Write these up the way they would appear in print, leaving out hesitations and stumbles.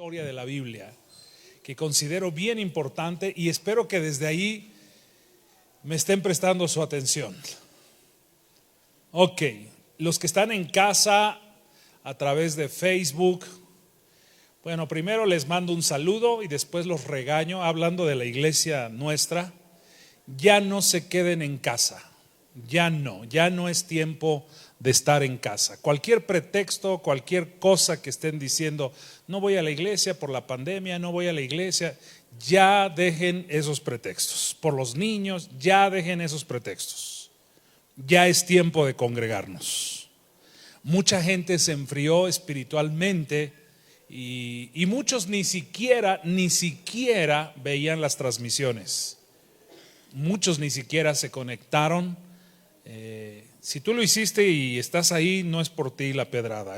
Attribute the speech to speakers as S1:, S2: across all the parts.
S1: historia de la Biblia que considero bien importante y espero que desde ahí me estén prestando su atención. Ok, los que están en casa a través de Facebook, bueno, primero les mando un saludo y después los regaño hablando de la iglesia nuestra. Ya no se queden en casa, ya no es tiempo de estar en casa. Cualquier pretexto, cualquier cosa que estén diciendo, no voy a la iglesia por la pandemia, no voy a la iglesia, ya dejen esos pretextos. Por los niños, ya dejen esos pretextos. Ya es tiempo de congregarnos. Mucha gente se enfrió espiritualmente y muchos ni siquiera veían las transmisiones. Muchos ni siquiera se conectaron. Si tú lo hiciste y estás ahí, no es por ti la pedrada,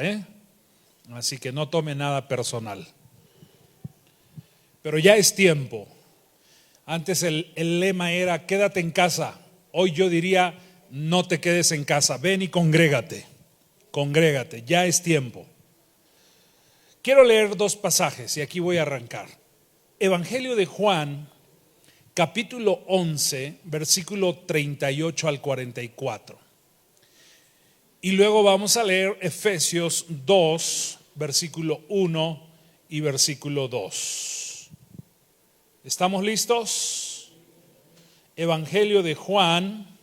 S1: Así que no tome nada personal. Pero ya es tiempo. Antes el lema era quédate en casa. Hoy yo diría no te quedes en casa, ven y congrégate, ya es tiempo. Quiero leer dos pasajes y aquí voy a arrancar. Evangelio de Juan, capítulo 11, versículo 38 al 44. Y luego vamos a leer Efesios 2, versículo 1 y versículo 2. ¿Estamos listos? Evangelio de Juan,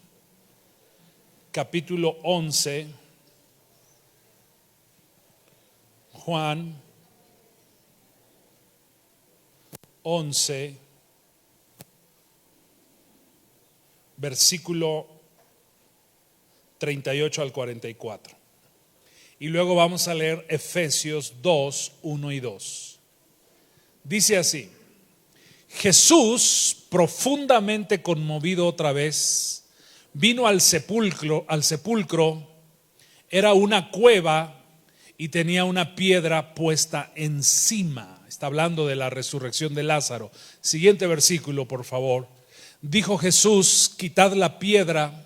S1: capítulo 11. Juan 11, versículo 38 al 44. Y luego vamos a leer Efesios 2, 1 y 2. Dice así: Jesús, profundamente conmovido otra vez, vino al sepulcro. Era una cueva y tenía una piedra puesta encima. Está hablando de la resurrección de Lázaro. Siguiente versículo, por favor. Dijo Jesús: quitad la piedra.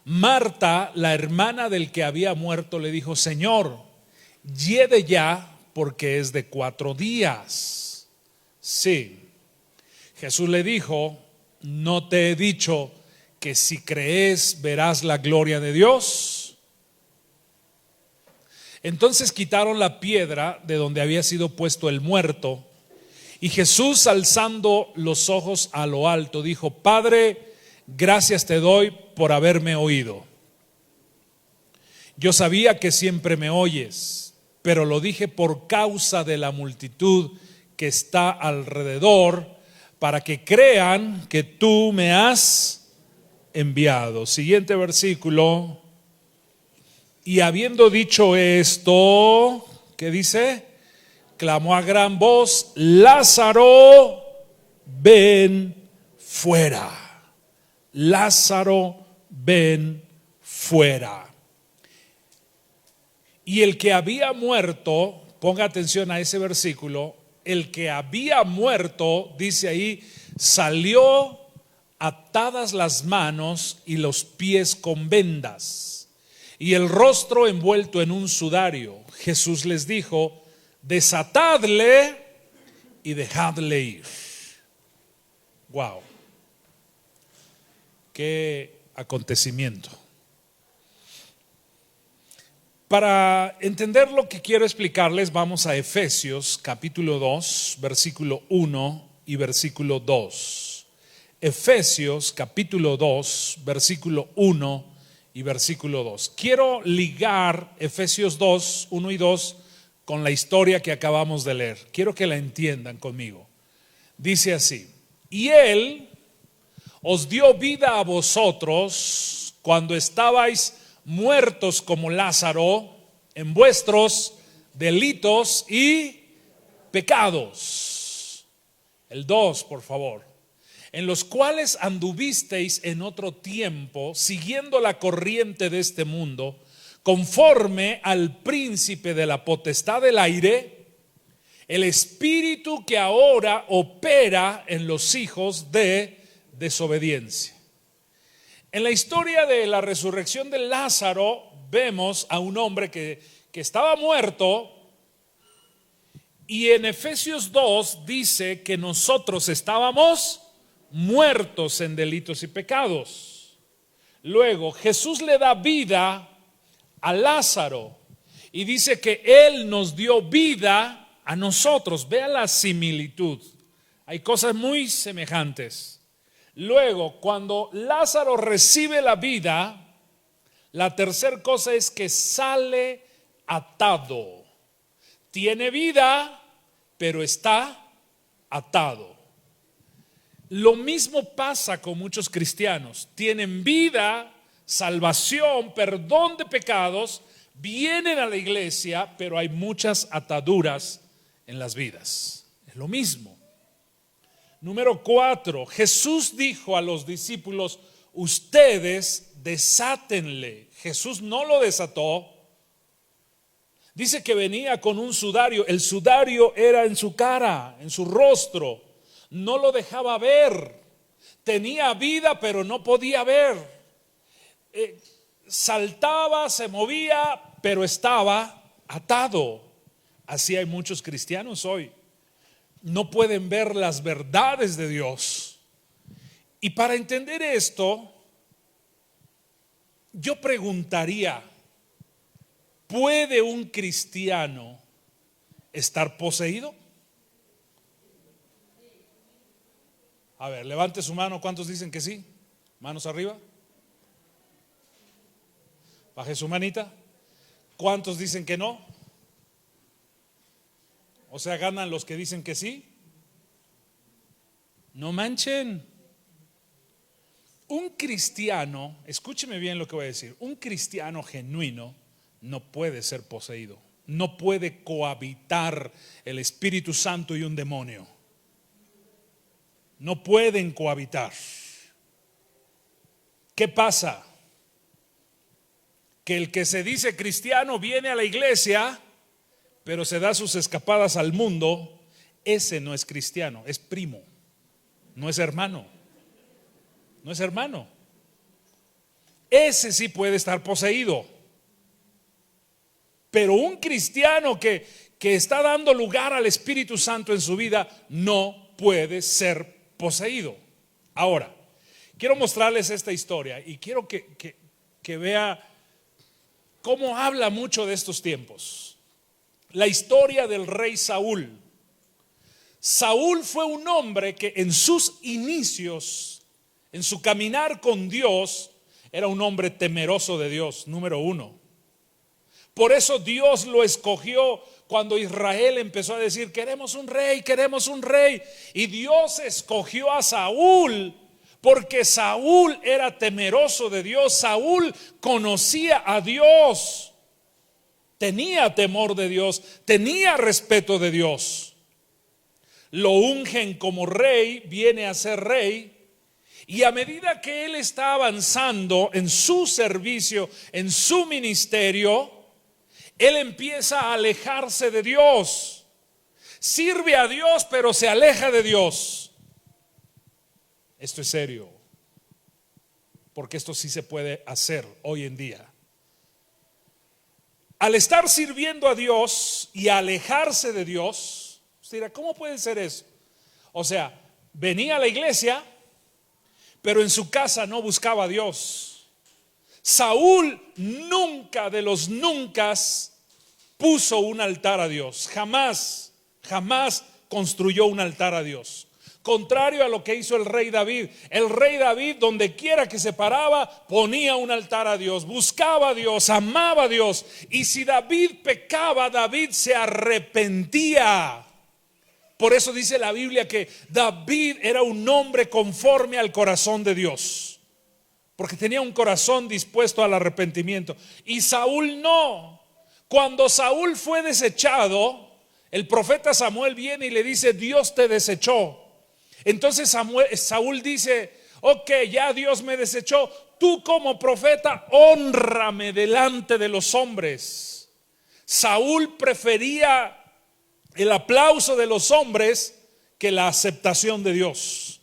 S1: Marta, la hermana del que había muerto, le dijo: Señor, hiede ya, porque es de 4 días. Sí. Jesús le dijo: ¿no te he dicho que si crees verás la gloria de Dios? Entonces quitaron la piedra de donde había sido puesto el muerto, y Jesús, alzando los ojos a lo alto, dijo: Padre, gracias te doy por haberme oído. Yo sabía que siempre me oyes, pero lo dije por causa de la multitud que está alrededor, para que crean que tú me has enviado. Siguiente versículo. Y habiendo dicho esto, ¿qué dice? Clamó a gran voz: Lázaro, ven fuera. Lázaro, ven fuera. Y el que había muerto, ponga atención a ese versículo, el que había muerto, dice ahí, salió atadas las manos y los pies con vendas, y el rostro envuelto en un sudario. Jesús les dijo: desatadle y dejadle ir. Wow. Qué acontecimiento. Para entender lo que quiero explicarles, vamos a Efesios capítulo 2, versículo 1 y versículo 2. Efesios capítulo 2, versículo 1 y versículo 2. Quiero ligar Efesios 2, 1 y 2 con la historia que acabamos de leer. Quiero que la entiendan conmigo. Dice así: y Él os dio vida a vosotros cuando estabais muertos como Lázaro en vuestros delitos y pecados. El 2, por favor. En los cuales anduvisteis en otro tiempo, siguiendo la corriente de este mundo, conforme al príncipe de la potestad del aire, el espíritu que ahora opera en los hijos de desobediencia. En la historia de la resurrección de Lázaro vemos a un hombre que estaba muerto Y en Efesios 2 dice que nosotros estábamos muertos en delitos y pecados. Luego Jesús le da vida a Lázaro y dice que Él nos dio vida a nosotros. Vea la similitud. Hay cosas muy semejantes. Luego, cuando Lázaro recibe la vida, la tercera cosa es que sale atado. Tiene vida, pero está atado. Lo mismo pasa con muchos cristianos. Tienen vida, salvación, perdón de pecados, vienen a la iglesia, pero hay muchas ataduras en las vidas. Es lo mismo. Número 4, Jesús dijo a los discípulos: ustedes desátenle. Jesús no lo desató. Dice que venía con un sudario. El sudario era en su cara, en su rostro. No lo dejaba ver. Tenía vida, pero no podía ver. Saltaba, se movía, pero estaba atado. Así hay muchos cristianos hoy. No pueden ver las verdades de Dios. Y para entender esto, yo preguntaría: ¿puede un cristiano estar poseído? A ver, levante su mano. ¿Cuántos dicen que sí? Manos arriba. Baje su manita. ¿Cuántos dicen que no? O sea, ganan los que dicen que sí. No manchen. Un cristiano, escúcheme bien lo que voy a decir, un cristiano genuino no puede ser poseído. No puede cohabitar el Espíritu Santo y un demonio. No pueden cohabitar. ¿Qué pasa? Que el que se dice cristiano viene a la iglesia, pero se da sus escapadas al mundo. Ese no es cristiano, es primo, no es hermano. No es hermano. Ese sí puede estar poseído. Pero un cristiano que está dando lugar al Espíritu Santo en su vida no puede ser poseído. Ahora, quiero mostrarles esta historia y quiero que vea cómo habla mucho de estos tiempos. La historia del rey Saúl. Saúl fue un hombre que en sus inicios, en su caminar con Dios, era un hombre temeroso de Dios, número uno. Por eso Dios lo escogió cuando Israel empezó a decir: queremos un rey, queremos un rey. Y Dios escogió a Saúl porque Saúl era temeroso de Dios. Saúl conocía a Dios, tenía temor de Dios, tenía respeto de Dios. Lo ungen como rey, viene a ser rey. Y a medida que él está avanzando en su servicio, en su ministerio, él empieza a alejarse de Dios. Sirve a Dios, pero se aleja de Dios. Esto es serio, porque esto sí se puede hacer hoy en día. Al estar sirviendo a Dios y alejarse de Dios, usted dirá: ¿cómo puede ser eso? O sea, venía a la iglesia, pero en su casa no buscaba a Dios. Saúl nunca de los nunca puso un altar a Dios. Jamás construyó un altar a Dios. Contrario a lo que hizo el rey David. El rey David, donde quiera que se paraba, ponía un altar a Dios, buscaba a Dios, amaba a Dios. Y si David pecaba, David se arrepentía. Por eso dice la Biblia que David era un hombre conforme al corazón de Dios, porque tenía un corazón dispuesto al arrepentimiento. Y Saúl no. Cuando Saúl fue desechado, el profeta Samuel viene y le dice: Dios te desechó. Entonces Saúl dice: ok, ya Dios me desechó. Tú como profeta, hónrame delante de los hombres. Saúl prefería el aplauso de los hombres que la aceptación de Dios.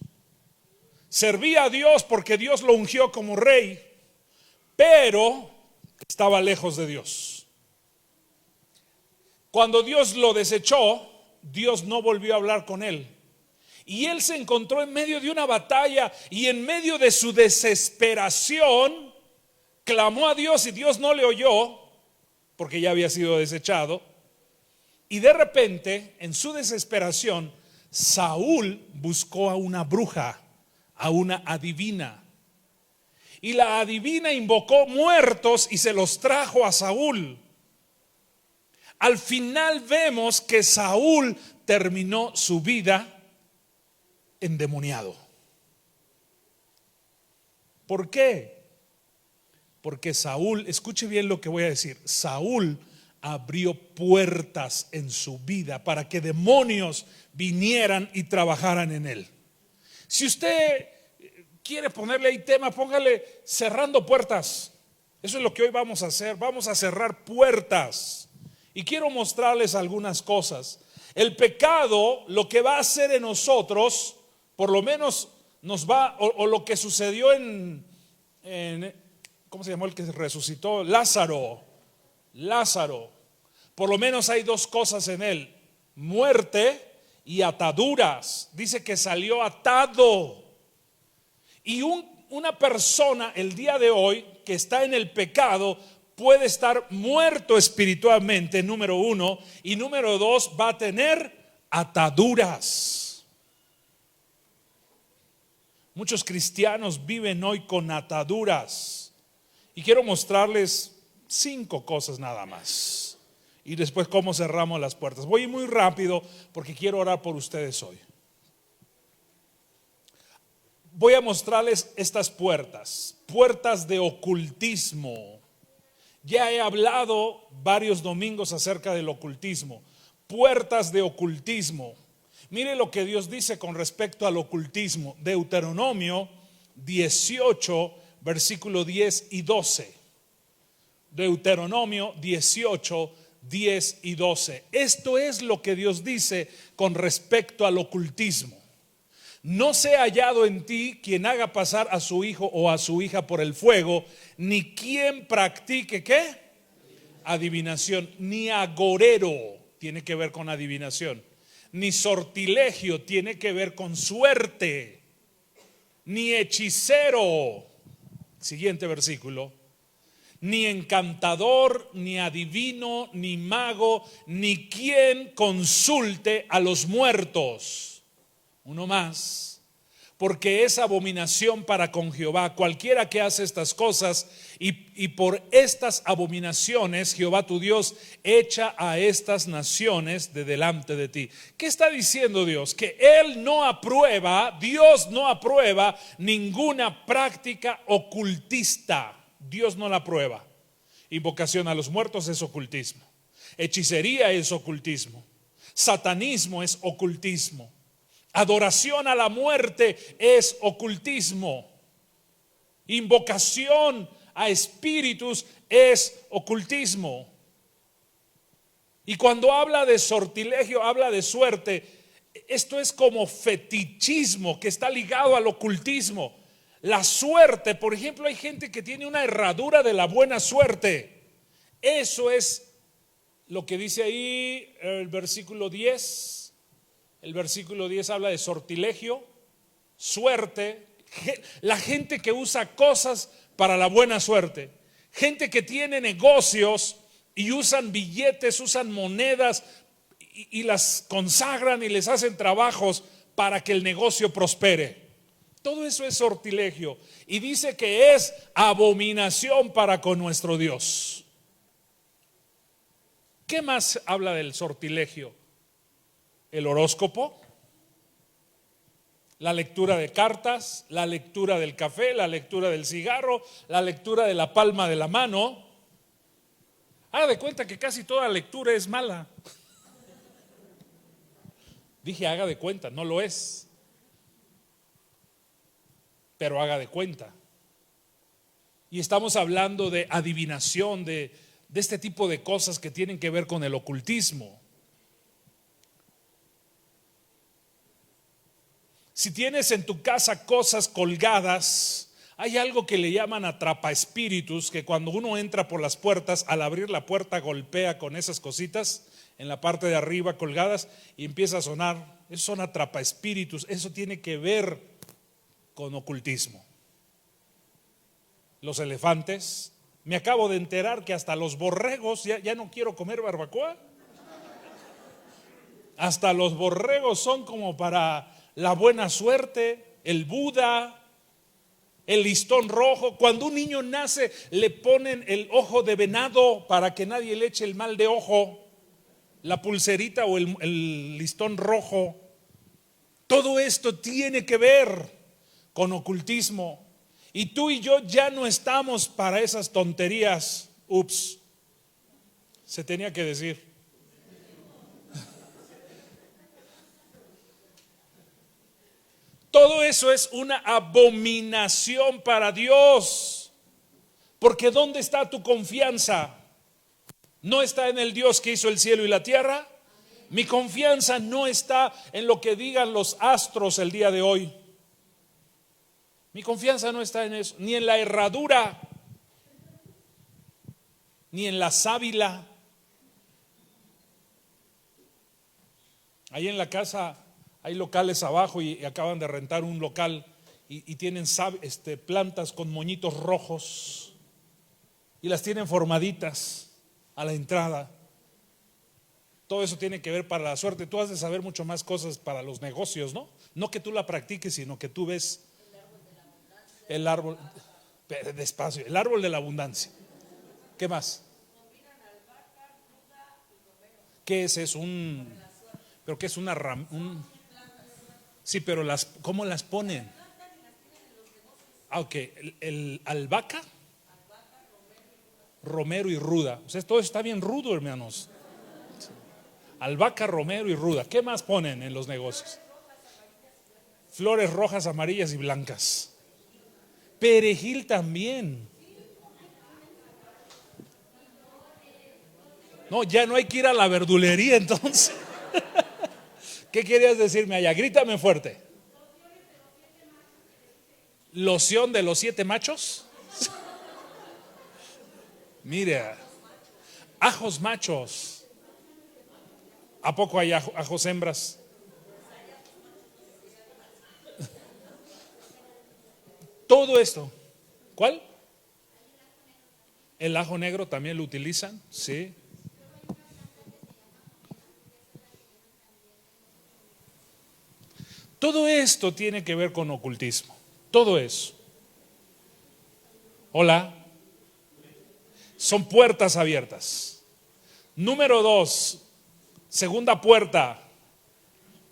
S1: Servía a Dios porque Dios lo ungió como rey, pero estaba lejos de Dios. Cuando Dios lo desechó, Dios no volvió a hablar con él. Y él se encontró en medio de una batalla y en medio de su desesperación clamó a Dios y Dios no le oyó porque ya había sido desechado. Y de repente, en su desesperación, Saúl buscó a una bruja, a una adivina. Y la adivina invocó muertos y se los trajo a Saúl. Al final vemos que Saúl terminó su vida endemoniado. ¿Por qué? Porque Saúl, escuche bien lo que voy a decir, Saúl abrió puertas en su vida para que demonios vinieran y trabajaran en él. Si usted quiere ponerle ahí tema, póngale cerrando puertas. Eso es lo que hoy vamos a hacer, vamos a cerrar puertas. Y quiero mostrarles algunas cosas. El pecado lo que va a hacer en nosotros, por lo menos nos va, o lo que sucedió en ¿cómo se llamó el que resucitó? Lázaro. Por lo menos hay dos cosas en él: muerte y ataduras. Dice que salió atado. Y una persona el día de hoy que está en el pecado puede estar muerto espiritualmente, número uno, y número dos, va a tener ataduras. Muchos cristianos viven hoy con ataduras y quiero mostrarles 5 cosas nada más y después cómo cerramos las puertas. Voy muy rápido porque quiero orar por ustedes hoy. Voy a mostrarles estas puertas de ocultismo. Ya he hablado varios domingos acerca del ocultismo. Puertas de ocultismo. Mire lo que Dios dice con respecto al ocultismo. Deuteronomio 18, versículo 10 y 12. Deuteronomio 18, 10 y 12. Esto es lo que Dios dice con respecto al ocultismo. No sea hallado en ti quien haga pasar a su hijo o a su hija por el fuego, ni quien practique ¿qué? Adivinación, ni agorero, tiene que ver con adivinación, ni sortilegio, tiene que ver con suerte, ni hechicero, siguiente versículo, ni encantador, ni adivino, ni mago, ni quien consulte a los muertos. Uno más, porque es abominación para con Jehová cualquiera que hace estas cosas, y por estas abominaciones Jehová tu Dios echa a estas naciones de delante de ti. ¿Qué está diciendo Dios? Que Él no aprueba, Dios no aprueba ninguna práctica ocultista. Dios no la aprueba. Invocación a los muertos es ocultismo. Hechicería es ocultismo. Satanismo es ocultismo. Adoración a la muerte es ocultismo. Invocación a espíritus es ocultismo. Y cuando habla de sortilegio, habla de suerte. Esto es como fetichismo que está ligado al ocultismo. La suerte, por ejemplo, hay gente que tiene una herradura de la buena suerte. Eso es lo que dice ahí el versículo 10. El versículo 10 habla de sortilegio, suerte. La gente que usa cosas para la buena suerte. Gente que tiene negocios y usan billetes, usan monedas y las consagran y les hacen trabajos para que el negocio prospere. Todo eso es sortilegio. Y dice que es abominación para con nuestro Dios. ¿Qué más habla del sortilegio? El horóscopo, la lectura de cartas, la lectura del café, la lectura del cigarro, la lectura de la palma de la mano. Haga de cuenta que casi toda lectura es mala. Dije haga de cuenta, no lo es. Pero haga de cuenta. Y estamos hablando de adivinación, de este tipo de cosas que tienen que ver con el ocultismo. Si tienes en tu casa cosas colgadas, hay algo que le llaman atrapaespíritus, que cuando uno entra por las puertas, al abrir la puerta golpea con esas cositas. en la parte de arriba colgadas y empieza a sonar. Eso son atrapaespíritus, eso tiene que ver con ocultismo. Los elefantes, me acabo de enterar que hasta los borregos, ya no quiero comer barbacoa. Hasta los borregos son como para la buena suerte, el Buda, el listón rojo. Cuando un niño nace le ponen el ojo de venado para que nadie le eche el mal de ojo, la pulserita o el listón rojo. Todo esto tiene que ver con ocultismo. Y tú y yo ya no estamos para esas tonterías. Ups, se tenía que decir. Todo eso es una abominación para Dios. Porque ¿dónde está tu confianza? ¿No está en el Dios que hizo el cielo y la tierra? Mi confianza no está en lo que digan los astros el día de hoy. Mi confianza no está en eso, ni en la herradura, ni en la sábila. Ahí en la casa hay locales abajo y acaban de rentar un local y tienen plantas con moñitos rojos y las tienen formaditas a la entrada. Todo eso tiene que ver para la suerte. Tú has de saber mucho más cosas para los negocios, ¿no? No que tú la practiques, sino que tú ves el árbol, despacio, el árbol de la abundancia. ¿Qué más? ¿Qué es eso? ¿Pero qué es una rama? Sí, pero ¿cómo las ponen? Ok, el albahaca, romero y ruda. O sea, todo está bien rudo, hermanos. Albahaca, romero y ruda. ¿Qué más ponen en los negocios? Flores rojas, amarillas y blancas. Perejil también. No, ya no hay que ir a la verdulería entonces. ¿Qué querías decirme allá? Grítame fuerte. ¿Loción de los 7 machos? Mira, ajos machos. ¿A poco hay ajos hembras? Todo esto. ¿Cuál? El ajo negro también lo utilizan, sí. Todo esto tiene que ver con ocultismo. Todo eso. Hola. Son puertas abiertas. Número 2, segunda puerta,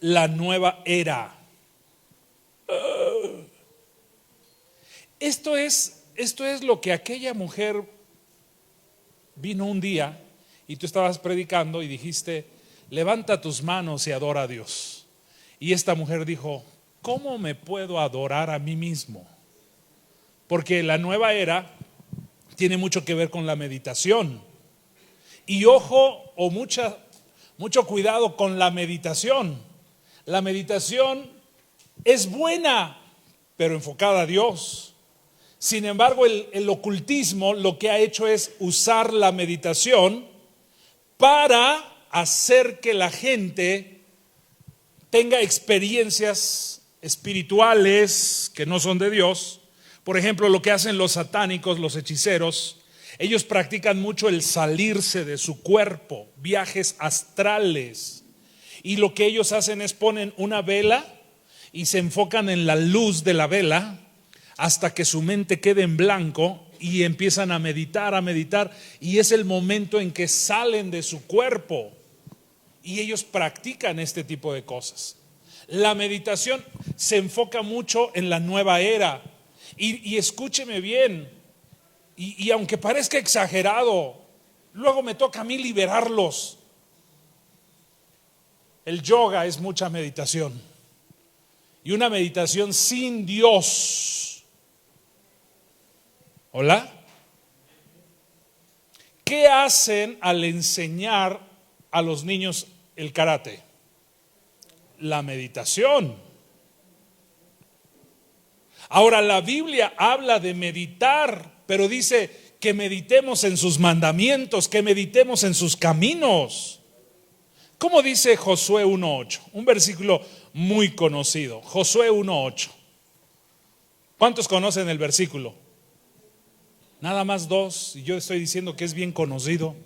S1: la nueva era. Esto es lo que aquella mujer vino un día y tú estabas predicando y dijiste, levanta tus manos y adora a Dios. Y esta mujer dijo, ¿cómo me puedo adorar a mí mismo? Porque la nueva era tiene mucho que ver con la meditación. Y ojo, o mucho cuidado con la meditación. La meditación es buena, pero enfocada a Dios. Sin embargo, el ocultismo lo que ha hecho es usar la meditación para hacer que la gente tenga experiencias espirituales que no son de Dios. Por ejemplo, lo que hacen los satánicos, los hechiceros, ellos practican mucho el salirse de su cuerpo, viajes astrales. Y lo que ellos hacen es ponen una vela y se enfocan en la luz de la vela hasta que su mente quede en blanco y empiezan a meditar, y es el momento en que salen de su cuerpo y ellos practican este tipo de cosas. La meditación se enfoca mucho en la nueva era y escúcheme bien, y aunque parezca exagerado, luego me toca a mí liberarlos. El yoga es mucha meditación y una meditación sin Dios. ¿Hola? ¿Qué hacen al enseñar a los niños el karate? La meditación. Ahora, la Biblia habla de meditar, pero dice que meditemos en sus mandamientos, que meditemos en sus caminos. ¿Cómo dice Josué 1:8? Un versículo muy conocido. Josué 1:8. ¿Cuántos conocen el versículo? Nada más dos, y yo estoy diciendo que es bien conocido.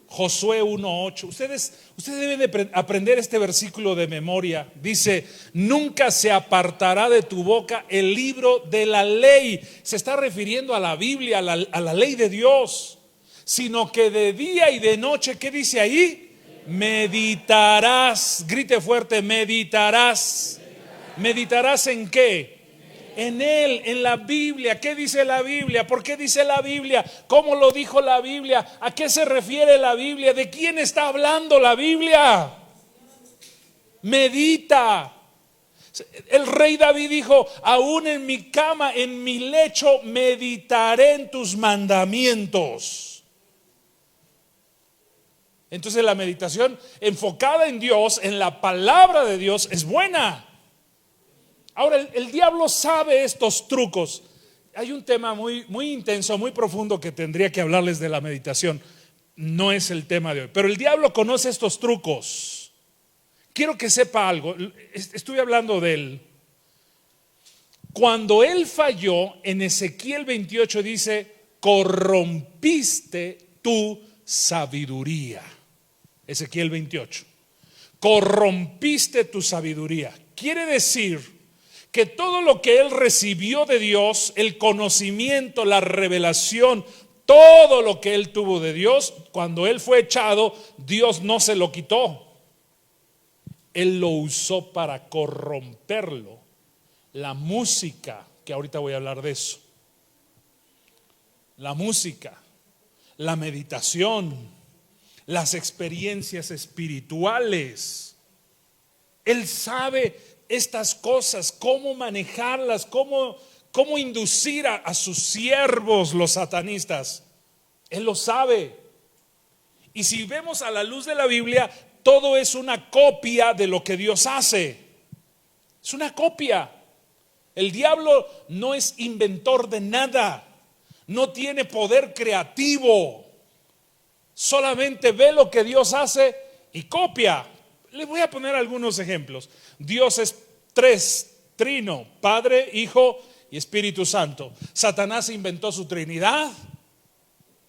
S1: Josué 1:8. Ustedes deben de aprender este versículo de memoria. Dice: nunca se apartará de tu boca el libro de la ley. Se está refiriendo a la Biblia, a la ley de Dios. Sino que de día y de noche, ¿qué dice ahí? Meditarás. Grite fuerte: meditarás. ¿Meditarás en qué? En Él, en la Biblia. ¿Qué dice la Biblia? ¿Por qué dice la Biblia? ¿Cómo lo dijo la Biblia? ¿A qué se refiere la Biblia? ¿De quién está hablando la Biblia? Medita. El rey David dijo: aún en mi cama, en mi lecho, meditaré en tus mandamientos. Entonces la meditación enfocada en Dios, en la palabra de Dios, es buena. Ahora el diablo sabe estos trucos. Hay un tema muy, muy intenso, muy profundo que tendría que hablarles de la meditación. No es el tema de hoy, pero el diablo conoce estos trucos. Quiero que sepa algo. Estuve hablando de él. Cuando él falló, en Ezequiel 28 dice: corrompiste tu sabiduría. Ezequiel 28. Corrompiste tu sabiduría. Quiere decir que todo lo que él recibió de Dios, el conocimiento, la revelación, todo lo que él tuvo de Dios, cuando él fue echado, Dios no se lo quitó. Él lo usó para corromperlo. La música, que ahorita voy a hablar de eso. La música, la meditación, las experiencias espirituales. Él sabe estas cosas, cómo manejarlas, cómo inducir a sus siervos, los satanistas. Él lo sabe. Y si vemos a la luz de la Biblia, todo es una copia de lo que Dios hace. Es una copia. El diablo no es inventor de nada, no tiene poder creativo. Solamente ve lo que Dios hace y copia. Les voy a poner algunos ejemplos. Dios es tres, trino: Padre, Hijo y Espíritu Santo. Satanás inventó su Trinidad: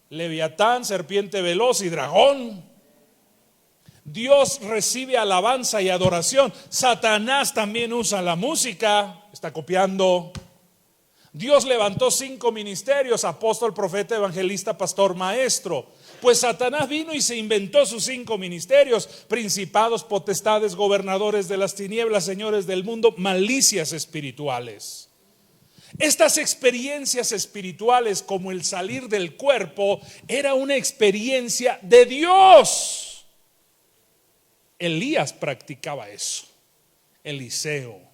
S1: Leviatán, serpiente veloz y dragón. Dios recibe alabanza y adoración. Satanás también usa la música, está copiando. Dios levantó 5 ministerios: apóstol, profeta, evangelista, pastor, maestro. Pues Satanás vino y se inventó sus 5 ministerios: principados, potestades, gobernadores de las tinieblas, señores del mundo, malicias espirituales. Estas experiencias espirituales, como el salir del cuerpo, era una experiencia de Dios. Elías practicaba eso, Eliseo.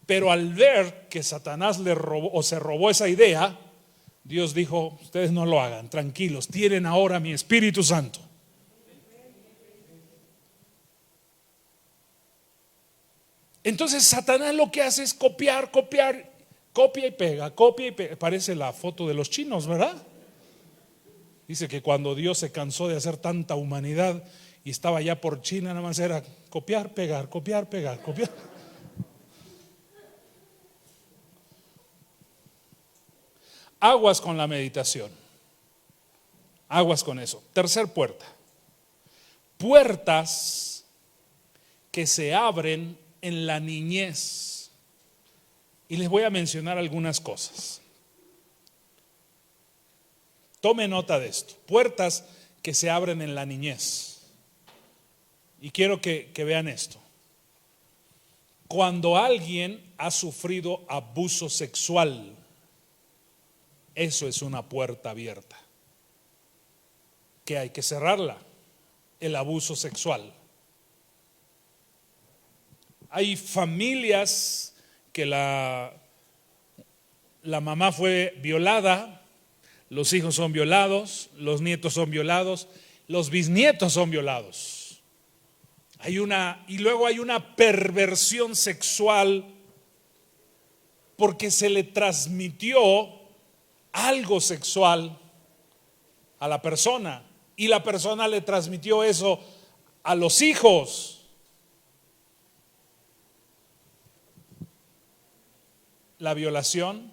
S1: Pero al ver que Satanás le robó o se robó esa idea, Dios dijo: ustedes no lo hagan, tranquilos, tienen ahora mi Espíritu Santo. Entonces Satanás lo que hace es copiar, copia y pega, copia y pega. Parece la foto de los chinos, ¿verdad? Dice que cuando Dios se cansó de hacer tanta humanidad y estaba ya por China, nada más era copiar, pegar, copiar, pegar, copiar. Aguas con la meditación. Aguas con eso. Tercer puerta. Puertas que se abren en la niñez. Y les voy a mencionar algunas cosas. Tome nota de esto. Puertas que se abren en la niñez. Y quiero que vean esto. Cuando alguien ha sufrido abuso sexual, eso es una puerta abierta, que hay que cerrarla. El abuso sexual. Hay familias que la mamá fue violada, los hijos son violados, los nietos son violados, los bisnietos son violados. Y luego hay una perversión sexual porque se le transmitió algo sexual a la persona y la persona le transmitió eso a los hijos. La violación.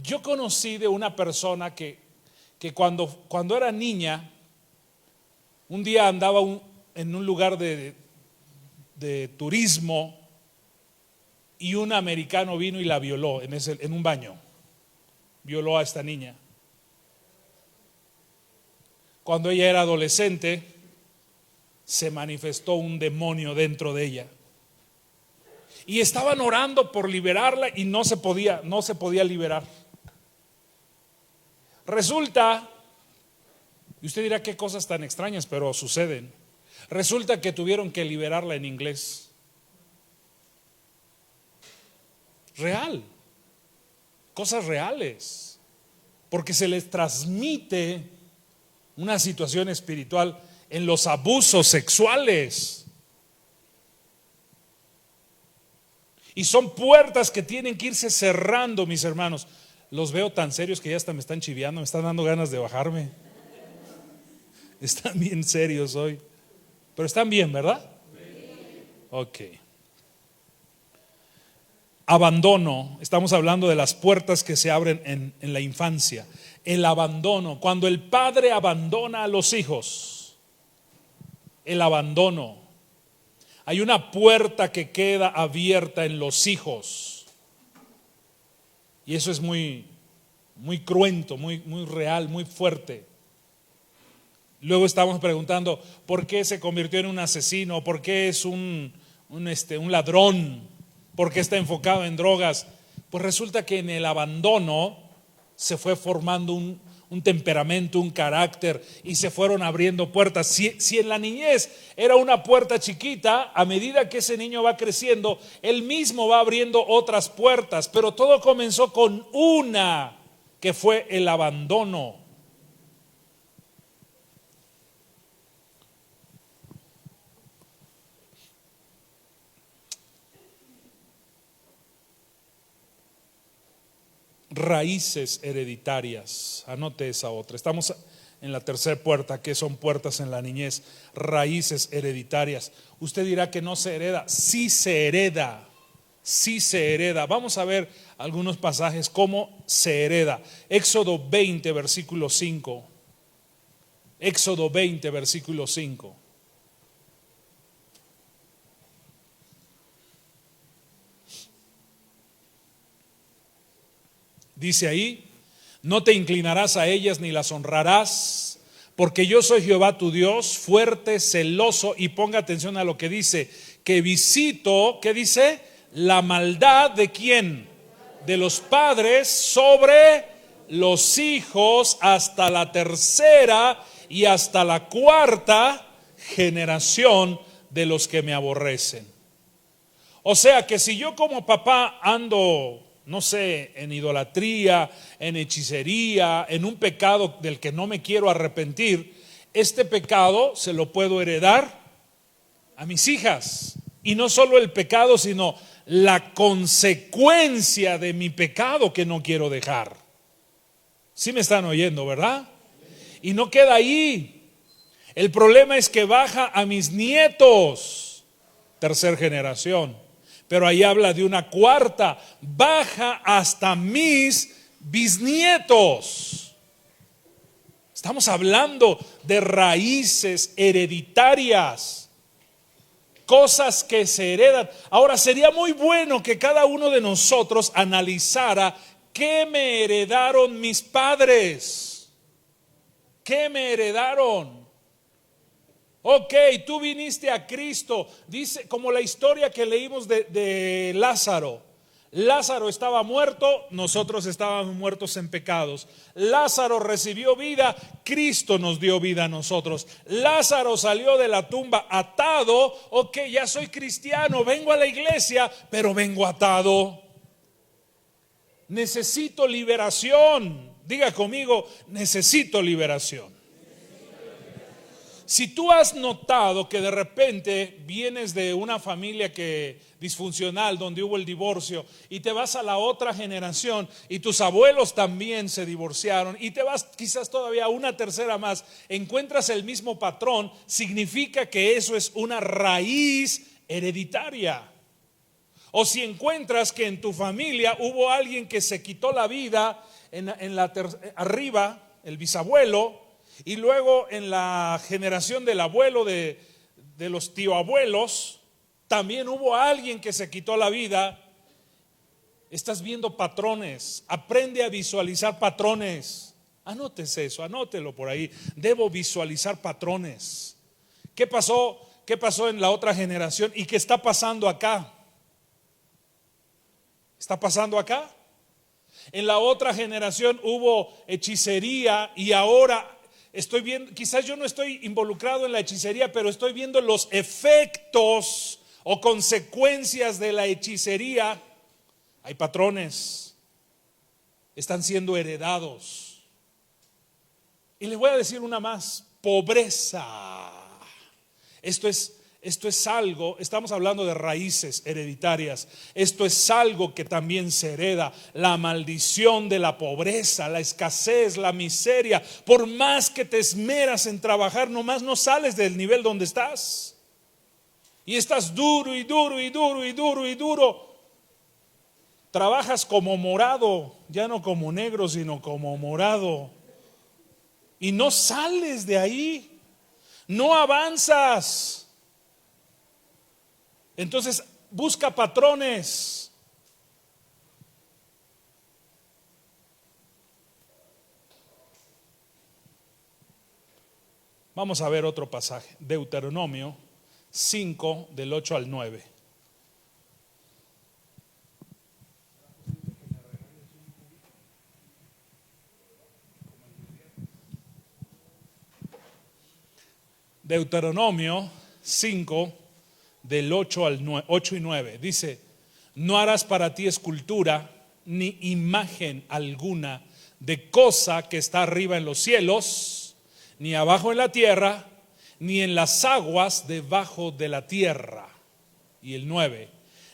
S1: Yo conocí de una persona que cuando era niña, un día andaba en un lugar de turismo y un americano vino y la violó en un baño. Violó a esta niña. Cuando ella era adolescente, se manifestó un demonio dentro de ella. Y estaban orando por liberarla y no se podía liberar. Resulta, y usted dirá qué cosas tan extrañas, pero suceden. Resulta que tuvieron que liberarla en inglés. Real. Cosas reales. Porque se les transmite una situación espiritual en los abusos sexuales. Y son puertas que tienen que irse cerrando, mis hermanos. Los veo tan serios que ya hasta me están chiviando, me están dando ganas de bajarme. Están bien serios hoy. Pero están bien, ¿verdad? Ok. Abandono. Estamos hablando de las puertas que se abren en la infancia. El abandono. Cuando el padre abandona a los hijos. El abandono. Hay una puerta que queda abierta en los hijos. Y eso es muy cruento, muy real, muy fuerte. Luego estamos preguntando, ¿por qué se convirtió en un asesino? ¿Por qué es un ladrón? ¿Por qué está enfocado en drogas? Pues resulta que en el abandono se fue formando un temperamento, un carácter, y se fueron abriendo puertas. Si en la niñez era una puerta chiquita, a medida que ese niño va creciendo, él mismo va abriendo otras puertas, pero todo comenzó con una, que fue el abandono. Raíces hereditarias. Anote esa otra. Estamos en la tercera puerta, que son puertas en la niñez. Raíces hereditarias. Usted dirá que no se hereda. Sí se hereda. Sí se hereda. Vamos a ver algunos pasajes cómo se hereda. Éxodo 20, versículo 5. Éxodo 20, versículo 5. Dice ahí, no te inclinarás a ellas ni las honrarás, porque yo soy Jehová tu Dios, fuerte, celoso, y ponga atención a lo que dice, que visito, ¿qué dice? La maldad de ¿quién? De los padres sobre los hijos hasta la tercera y hasta la cuarta generación de los que me aborrecen. O sea que si yo como papá ando, no sé, en idolatría, en hechicería, en un pecado del que no me quiero arrepentir, este pecado se lo puedo heredar a mis hijas. Y no solo el pecado, sino la consecuencia de mi pecado que no quiero dejar. ¿Sí me están oyendo, verdad? Y no queda ahí. El problema es que baja a mis nietos, tercera generación. Pero ahí habla de una cuarta, baja hasta mis bisnietos. Estamos hablando de raíces hereditarias, cosas que se heredan. Ahora sería muy bueno que cada uno de nosotros analizara qué me heredaron mis padres, qué me heredaron. Ok, tú viniste a Cristo, dice como la historia que leímos de Lázaro. Lázaro estaba muerto, nosotros estábamos muertos en pecados. Lázaro recibió vida, Cristo nos dio vida a nosotros. Lázaro salió de la tumba atado, ok, ya soy cristiano, vengo a la iglesia, pero vengo atado. Necesito liberación, diga conmigo, necesito liberación. si tú has notado que de repente vienes de una familia disfuncional donde hubo el divorcio y te vas a la otra generación y tus abuelos también se divorciaron y te vas quizás todavía a una tercera más, encuentras el mismo patrón, significa que eso es una raíz hereditaria. O si encuentras que en tu familia hubo alguien que se quitó la vida arriba, el bisabuelo, y luego en la generación del abuelo, de los tío-abuelos, también hubo alguien que se quitó la vida. Estás viendo patrones. Aprende a visualizar patrones. Anótese eso, anótelo por ahí. Debo visualizar patrones. ¿Qué pasó? ¿Qué pasó en la otra generación? ¿Y qué está pasando acá? ¿Está pasando acá? En la otra generación hubo hechicería y ahora estoy viendo, quizás yo no estoy involucrado en la hechicería, pero estoy viendo los efectos o consecuencias de la hechicería. Hay patrones, están siendo heredados. Y les voy a decir una más: pobreza. Esto es algo, estamos hablando de raíces hereditarias. Esto es algo que también se hereda. La maldición de la pobreza, la escasez, la miseria. Por más que te esmeras en trabajar, nomás no sales del nivel donde estás. Y estás duro y duro y duro y duro y duro. Trabajas como morado, ya no como negro, sino como morado. Y no sales de ahí. No avanzas. Entonces busca patrones. Vamos a ver otro pasaje, Deuteronomio 5 del 8 al 9. Deuteronomio 5 del 8 al 9, 8 y 9. Dice: no harás para ti escultura ni imagen alguna de cosa que está arriba en los cielos, ni abajo en la tierra, ni en las aguas debajo de la tierra. Y el 9: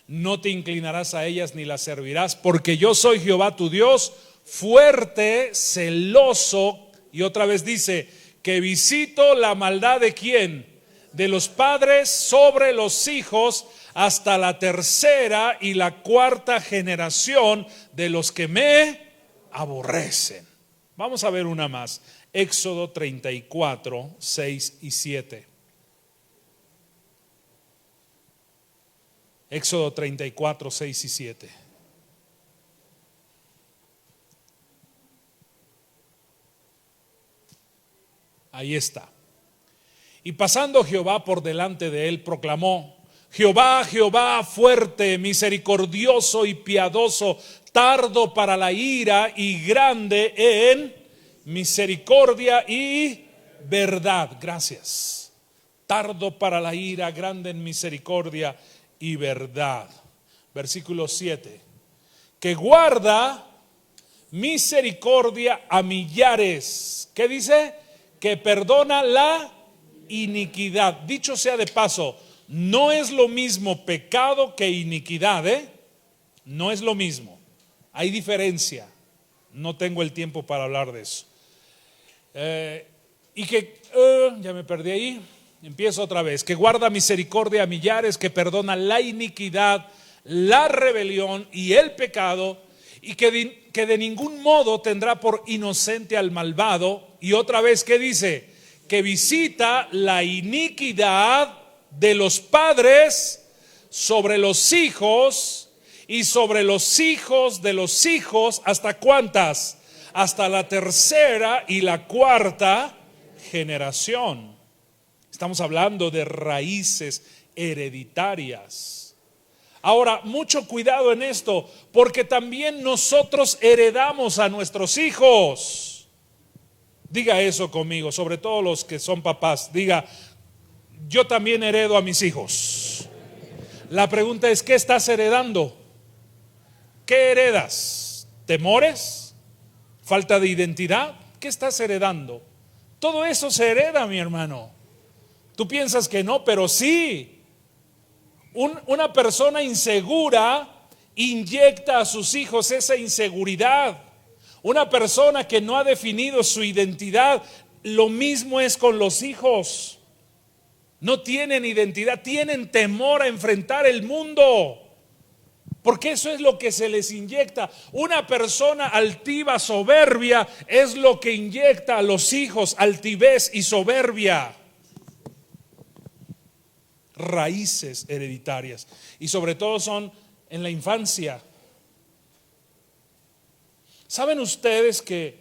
S1: no te inclinarás a ellas ni las servirás, porque yo soy Jehová tu Dios, fuerte, celoso. Y otra vez dice: que visito la maldad de ¿quién? De los padres sobre los hijos hasta la tercera y la cuarta generación de los que me aborrecen. Vamos a ver una más. Éxodo 34, 6 y 7. Éxodo 34, 6 y 7. Ahí está. Y pasando Jehová por delante de él, proclamó: Jehová, Jehová, fuerte, misericordioso y piadoso, tardo para la ira y grande en misericordia y verdad. Gracias. Tardo para la ira, grande en misericordia y verdad. Versículo 7. Que guarda misericordia a millares. ¿Qué dice? Que perdona la iniquidad. Dicho sea de paso, no es lo mismo pecado que iniquidad, no es lo mismo. Hay diferencia. No tengo el tiempo para hablar de eso. Y que ya me perdí ahí. Empiezo otra vez. Que guarda misericordia a millares, que perdona la iniquidad, la rebelión y el pecado, y que de ningún modo tendrá por inocente al malvado. Y otra vez, ¿qué dice? Que visita la iniquidad de los padres sobre los hijos y sobre los hijos de los hijos. ¿Hasta cuántas? Hasta la tercera y la cuarta generación. Estamos hablando de raíces hereditarias. Ahora, mucho cuidado en esto, porque también nosotros heredamos a nuestros hijos. Diga eso conmigo, sobre todo los que son papás. Diga: yo también heredo a mis hijos. La pregunta es: ¿qué estás heredando? ¿Qué heredas? ¿Temores? ¿Falta de identidad? ¿Qué estás heredando? Todo eso se hereda, mi hermano. Tú piensas que no, pero sí. Una persona insegura inyecta a sus hijos esa inseguridad. Una persona que no ha definido su identidad, lo mismo es con los hijos. No tienen identidad, tienen temor a enfrentar el mundo, porque eso es lo que se les inyecta. Una persona altiva, soberbia, es lo que inyecta a los hijos, altivez y soberbia. Raíces hereditarias, y sobre todo son en la infancia. ¿Saben ustedes que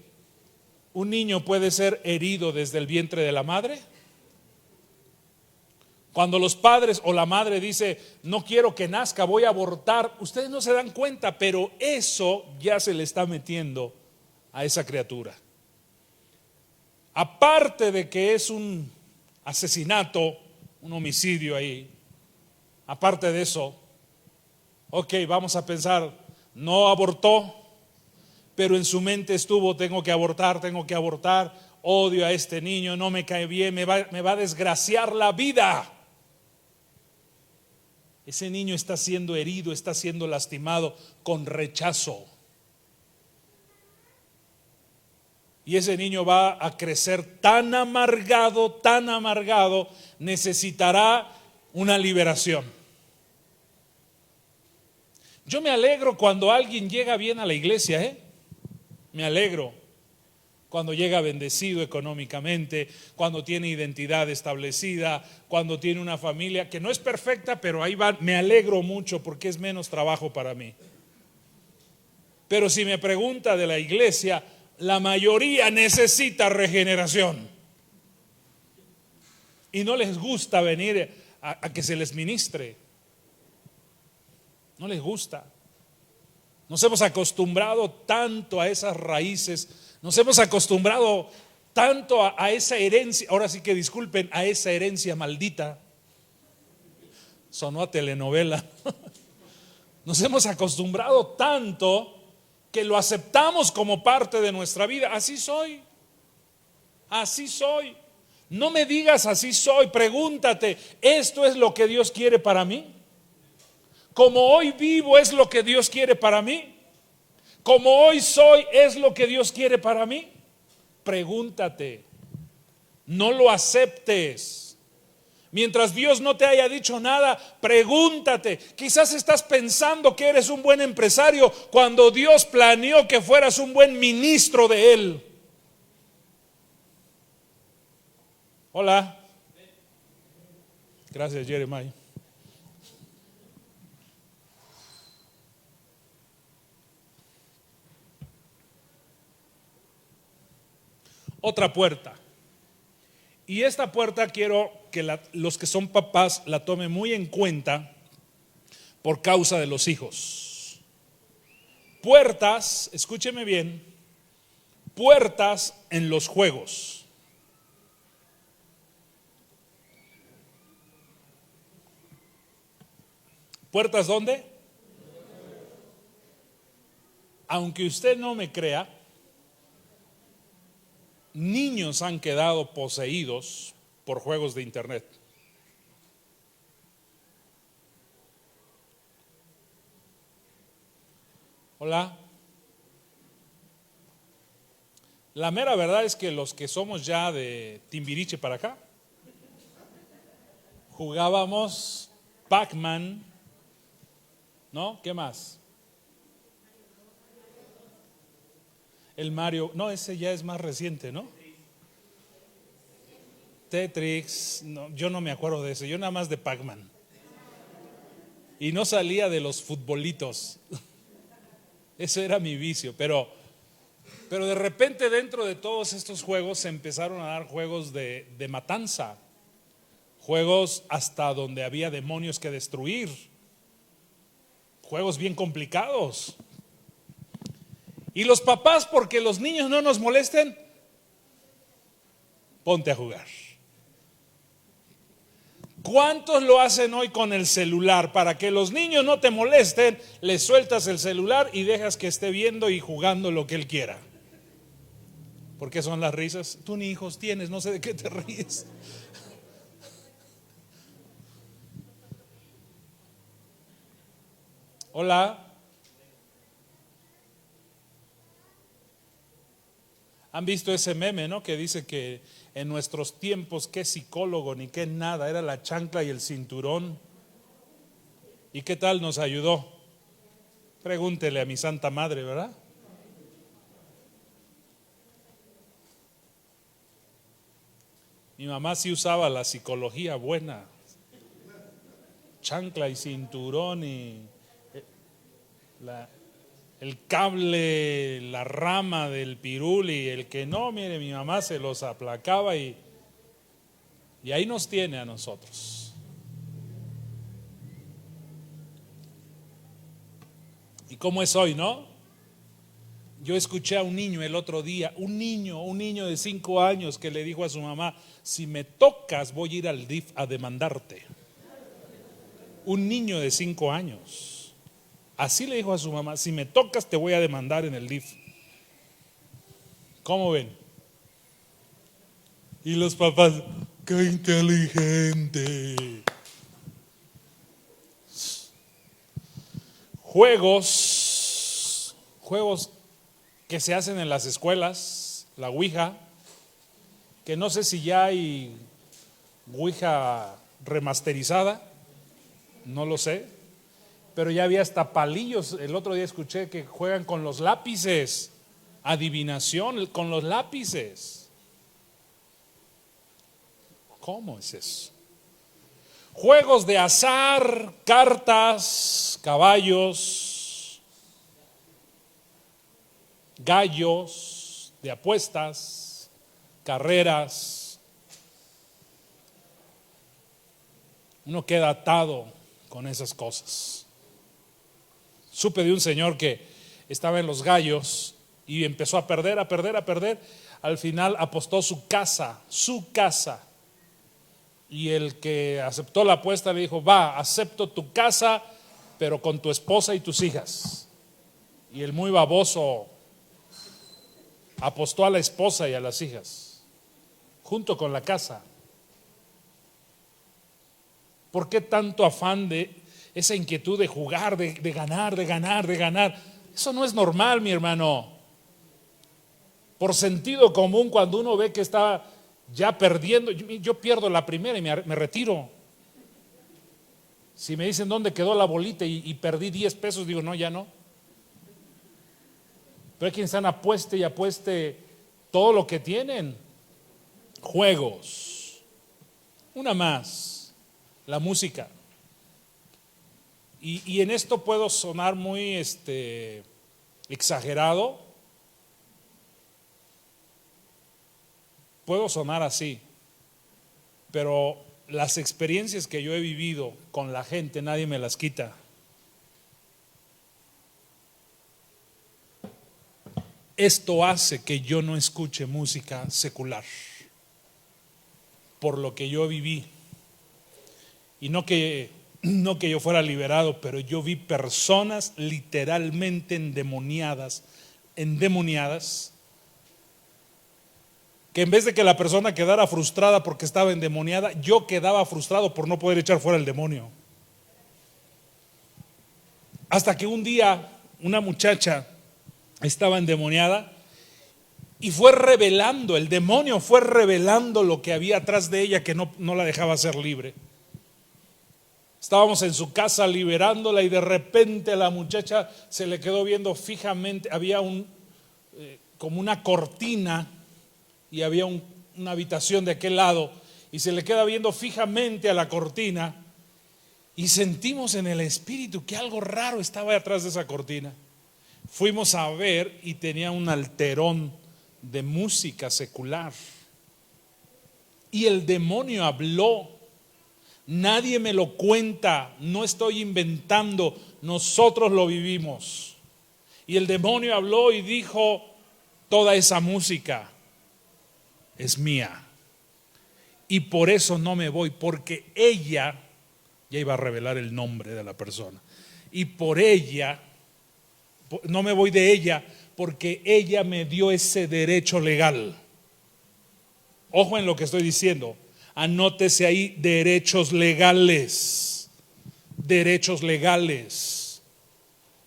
S1: un niño puede ser herido desde el vientre de la madre? Cuando los padres o la madre dice, no quiero que nazca, voy a abortar, ustedes no se dan cuenta, pero eso ya se le está metiendo a esa criatura. Aparte de que es un asesinato, un homicidio ahí, aparte de eso, ok, vamos a pensar, no abortó, pero en su mente estuvo, tengo que abortar, odio a este niño, no me cae bien, me va a desgraciar la vida. Ese niño está siendo herido, está siendo lastimado con rechazo. Y ese niño va a crecer tan amargado, necesitará una liberación. Yo me alegro cuando alguien llega bien a la iglesia, me alegro cuando llega bendecido económicamente, cuando tiene identidad establecida, cuando tiene una familia que no es perfecta, pero ahí va. Me alegro mucho porque es menos trabajo para mí. Pero si me pregunta de la iglesia, la mayoría necesita regeneración y no les gusta venir a que se les ministre. No les gusta. Nos hemos acostumbrado tanto a esas raíces, nos hemos acostumbrado tanto a esa herencia, ahora sí que disculpen, a esa herencia maldita. Sonó a telenovela. Nos hemos acostumbrado tanto que lo aceptamos como parte de nuestra vida. Así soy. No me digas así soy, pregúntate, ¿esto es lo que Dios quiere para mí? Como hoy vivo es lo que Dios quiere para mí. Como hoy soy es lo que Dios quiere para mí. Pregúntate, no lo aceptes. Mientras Dios no te haya dicho nada, pregúntate. Quizás estás pensando que eres un buen empresario cuando Dios planeó que fueras un buen ministro de Él. Hola. Gracias, Jeremiah. Otra puerta. Y esta puerta quiero que los que son papás la tomen muy en cuenta por causa de los hijos. Puertas, escúcheme bien, puertas en los juegos. ¿Puertas dónde? Aunque usted no me crea, niños han quedado poseídos por juegos de internet. Hola. La mera verdad es que los que somos ya de Timbiriche para acá, jugábamos Pac-Man, ¿no? ¿Qué más? El Mario, no, ese ya es más reciente, ¿no? Tetris, no, yo no me acuerdo de ese, yo nada más de Pac-Man. Y no salía de los futbolitos. Eso era mi vicio, pero de repente dentro de todos estos juegos se empezaron a dar juegos de matanza, juegos hasta donde había demonios que destruir, juegos bien complicados. Y los papás, porque los niños no nos molesten, ponte a jugar. ¿Cuántos lo hacen hoy con el celular? Para que los niños no te molesten, les sueltas el celular y dejas que esté viendo y jugando lo que él quiera. ¿Por qué son las risas? Tú ni hijos tienes, no sé de qué te ríes. Hola. ¿Han visto ese meme, no? Que dice que en nuestros tiempos qué psicólogo ni qué nada, era la chancla y el cinturón. ¿Y qué tal nos ayudó? Pregúntele a mi Santa Madre, ¿verdad? Mi mamá sí usaba la psicología buena. Chancla y cinturón y el cable, la rama del pirul, y el que no, mire, mi mamá se los aplacaba y ahí nos tiene a nosotros. ¿Y cómo es hoy, no? Yo escuché a un niño el otro día, un niño de 5 años que le dijo a su mamá: si me tocas voy a ir al DIF a demandarte. Un niño de 5 años. Así le dijo a su mamá: si me tocas te voy a demandar en el DIF. ¿Cómo ven? Y los papás: ¡qué inteligente! Juegos que se hacen en las escuelas, la Ouija, que no sé si ya hay Ouija remasterizada, no lo sé, pero ya había hasta palillos. El otro día escuché que juegan con los lápices, adivinación con los lápices. ¿Cómo es eso? Juegos de azar, cartas, caballos, gallos, de apuestas, carreras. Uno queda atado con esas cosas. Supe de un señor que estaba en los gallos y empezó a perder. Al final apostó su casa. Y el que aceptó la apuesta le dijo: va, acepto tu casa, pero con tu esposa y tus hijas. Y el muy baboso apostó a la esposa y a las hijas, junto con la casa. ¿Por qué tanto afán de esa inquietud de jugar, de ganar? Eso no es normal, mi hermano. Por sentido común, cuando uno ve que está ya perdiendo, yo pierdo la primera y me retiro. Si me dicen dónde quedó la bolita y perdí 10 pesos, digo: no, ya no. Pero hay quienes están apueste y apueste todo lo que tienen. Juegos. Una más, la música. Y en esto puedo sonar muy exagerado. Puedo sonar así, pero las experiencias que yo he vivido con la gente nadie me las quita. Esto hace que yo no escuche música secular, por lo que yo viví. Y no que yo fuera liberado, pero yo vi personas literalmente endemoniadas, que en vez de que la persona quedara frustrada porque estaba endemoniada, yo quedaba frustrado por no poder echar fuera el demonio. Hasta que un día una muchacha estaba endemoniada y el demonio fue revelando lo que había atrás de ella, que no la dejaba ser libre. Estábamos en su casa liberándola y de repente la muchacha se le quedó viendo fijamente. Había como una cortina y había una habitación de aquel lado, y se le queda viendo fijamente a la cortina, y sentimos en el espíritu que algo raro estaba detrás de esa cortina. Fuimos a ver y tenía un alterón de música secular, y el demonio habló. Nadie me lo cuenta, no estoy inventando, nosotros lo vivimos. Y el demonio habló y dijo: toda esa música es mía, y por eso no me voy, porque ella, ya iba a revelar el nombre de la persona, y por ella, no me voy de ella, porque ella me dio ese derecho legal. Ojo en lo que estoy diciendo, anótese ahí: derechos legales.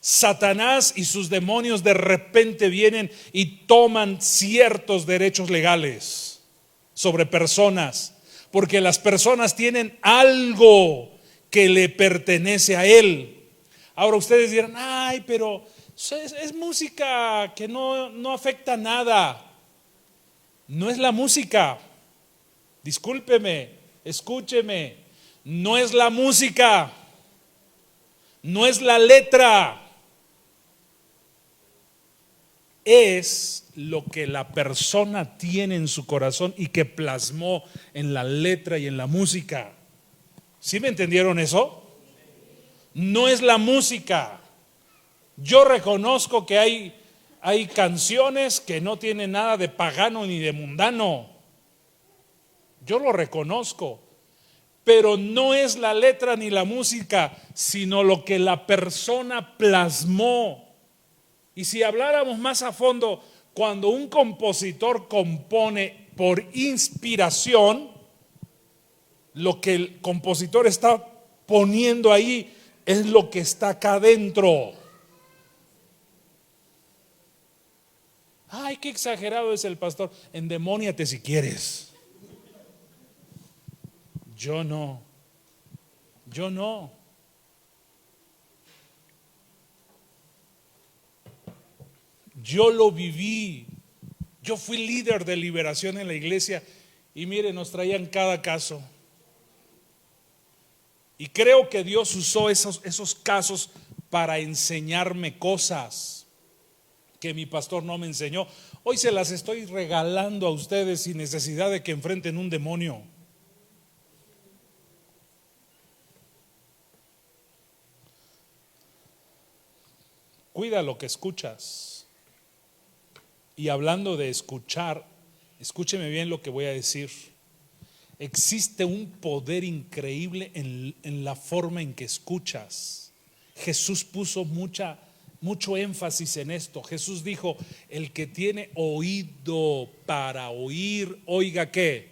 S1: Satanás y sus demonios de repente vienen y toman ciertos derechos legales sobre personas, porque las personas tienen algo que le pertenece a él. Ahora ustedes dirán, ay, pero es música que no afecta nada. No es la música, discúlpeme, escúcheme, no es la música, no es la letra, es lo que la persona tiene en su corazón y que plasmó en la letra y en la música. ¿Sí me entendieron eso? No es la música. Yo reconozco que hay canciones que no tienen nada de pagano ni de mundano. Yo lo reconozco. Pero no es la letra ni la música, sino lo que la persona plasmó. Y si habláramos más a fondo, cuando un compositor compone por inspiración, lo que el compositor está poniendo ahí es lo que está acá adentro. Ay, qué exagerado es el pastor. Endemóniate si quieres. Yo no. Yo lo viví. Yo fui líder de liberación en la iglesia y mire, nos traían cada caso. Y creo que Dios usó esos casos para enseñarme cosas que mi pastor no me enseñó. Hoy se las estoy regalando a ustedes sin necesidad de que enfrenten un demonio. Cuida lo que escuchas. Y hablando de escuchar, escúcheme bien lo que voy a decir. Existe un poder increíble en la forma en que escuchas. Jesús puso mucho énfasis en esto. Jesús dijo, el que tiene oído para oír, oiga qué,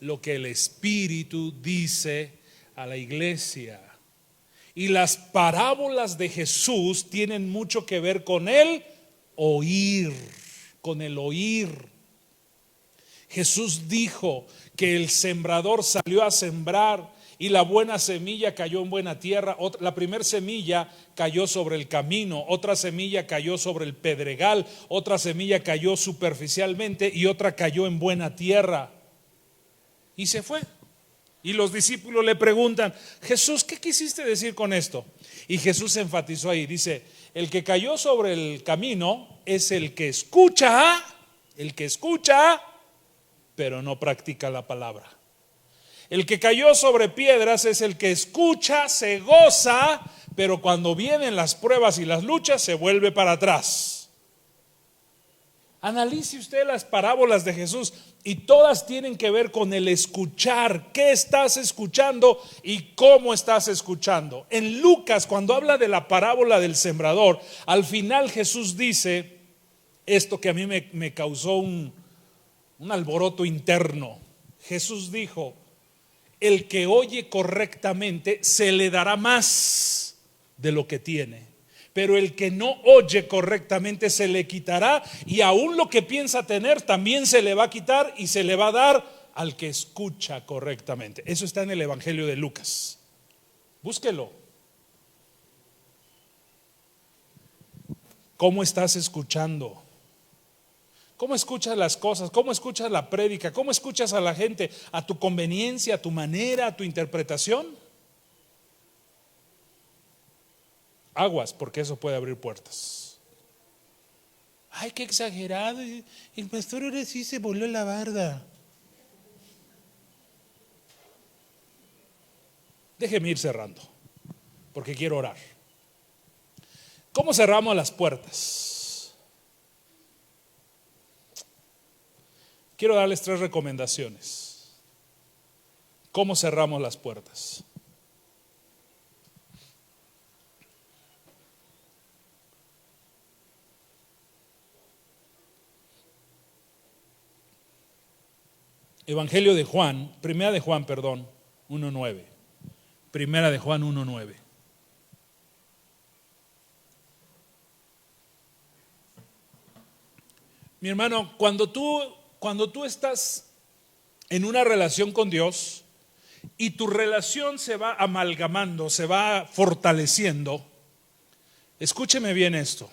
S1: lo que el Espíritu dice a la iglesia. Y las parábolas de Jesús tienen mucho que ver con el oír, con el oír. Jesús dijo que el sembrador salió a sembrar y la buena semilla cayó en buena tierra. La primera semilla cayó sobre el camino, otra semilla cayó sobre el pedregal, otra semilla cayó superficialmente y otra cayó en buena tierra. Y se fue. Y los discípulos le preguntan, Jesús, ¿qué quisiste decir con esto? Y Jesús enfatizó ahí, dice, el que cayó sobre el camino es el que escucha, pero no practica la palabra. El que cayó sobre piedras es el que escucha, se goza, pero cuando vienen las pruebas y las luchas se vuelve para atrás. Analice usted las parábolas de Jesús y todas tienen que ver con el escuchar. ¿Qué estás escuchando y cómo estás escuchando? En Lucas, cuando habla de la parábola del sembrador, al final Jesús dice esto que a mí me causó un alboroto interno. Jesús dijo, el que oye correctamente se le dará más de lo que tiene. Pero el que no oye correctamente se le quitará, y aún lo que piensa tener también se le va a quitar y se le va a dar al que escucha correctamente. Eso está en el Evangelio de Lucas. Búsquelo. ¿Cómo estás escuchando? ¿Cómo escuchas las cosas? ¿Cómo escuchas la prédica? ¿Cómo escuchas a la gente? ¿A tu conveniencia, a tu manera, a tu interpretación? Aguas, porque eso puede abrir puertas. Ay, qué exagerado. El pastor ahora sí se voló la barda. Déjeme ir cerrando, porque quiero orar. ¿Cómo cerramos las puertas? Quiero darles 3 recomendaciones. ¿Cómo cerramos las puertas? Evangelio de Juan, Primera de Juan, 1:9. Primera de Juan 1:9. Mi hermano, cuando tú estás en una relación con Dios y tu relación se va amalgamando, se va fortaleciendo, escúcheme bien esto.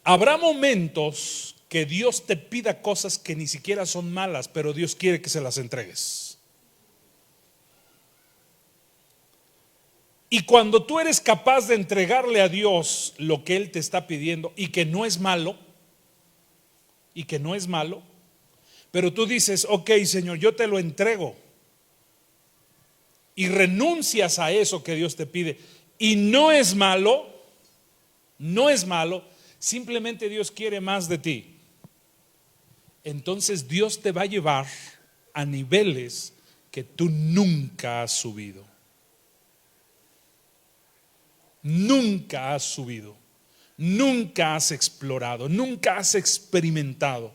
S1: Habrá momentos que Dios te pida cosas que ni siquiera son malas, pero Dios quiere que se las entregues. Y cuando tú eres capaz de entregarle a Dios lo que Él te está pidiendo y que no es malo, pero tú dices, ok, Señor, yo te lo entrego, y renuncias a eso que Dios te pide, y no es malo, simplemente Dios quiere más de ti. Entonces Dios te va a llevar a niveles que tú nunca has subido. Nunca has subido, nunca has explorado, nunca has experimentado.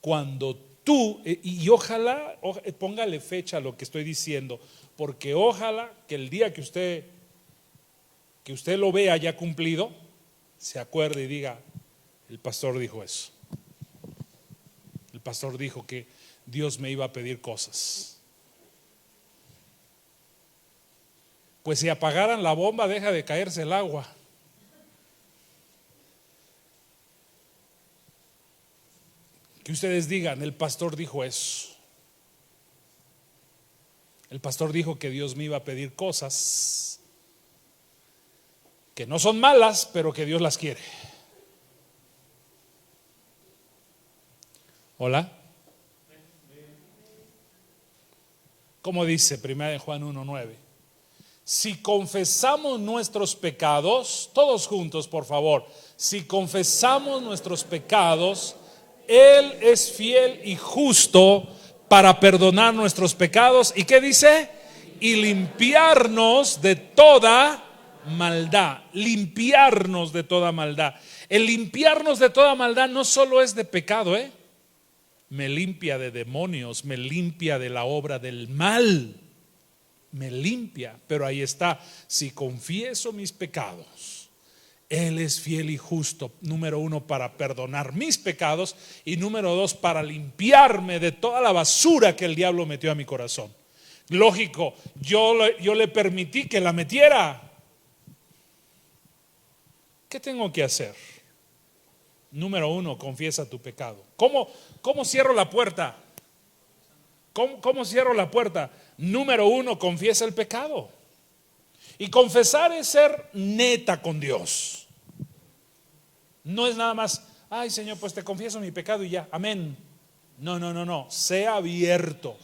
S1: Cuando tú, y ojalá, póngale fecha a lo que estoy diciendo, porque ojalá que el día que usted lo vea ya cumplido, se acuerde y diga, el pastor dijo eso. El pastor dijo que Dios me iba a pedir cosas. Pues si apagaran la bomba, deja de caerse el agua. Que ustedes digan, el pastor dijo eso. El pastor dijo que Dios me iba a pedir cosas que no son malas, pero que Dios las quiere. Hola. ¿Cómo dice 1 Juan 1:9? Si confesamos nuestros pecados, todos juntos por favor, si confesamos nuestros pecados, Él es fiel y justo para perdonar nuestros pecados. ¿Y qué dice? Y limpiarnos de toda maldad. Limpiarnos de toda maldad. El limpiarnos de toda maldad no solo es de pecado, me limpia de demonios, me limpia de la obra del mal. Me limpia, pero ahí está, si confieso mis pecados, Él es fiel y justo, número 1, para perdonar mis pecados, y número 2, para limpiarme de toda la basura que el diablo metió a mi corazón. Lógico, yo le permití que la metiera. ¿Qué tengo que hacer? Número 1, confiesa tu pecado. ¿Cómo cierro la puerta? ¿Cómo cierro la puerta? Número 1, confiesa el pecado. Y confesar es ser neta con Dios. No es nada más, ay Señor, pues te confieso mi pecado y ya, amén. No, sea abierto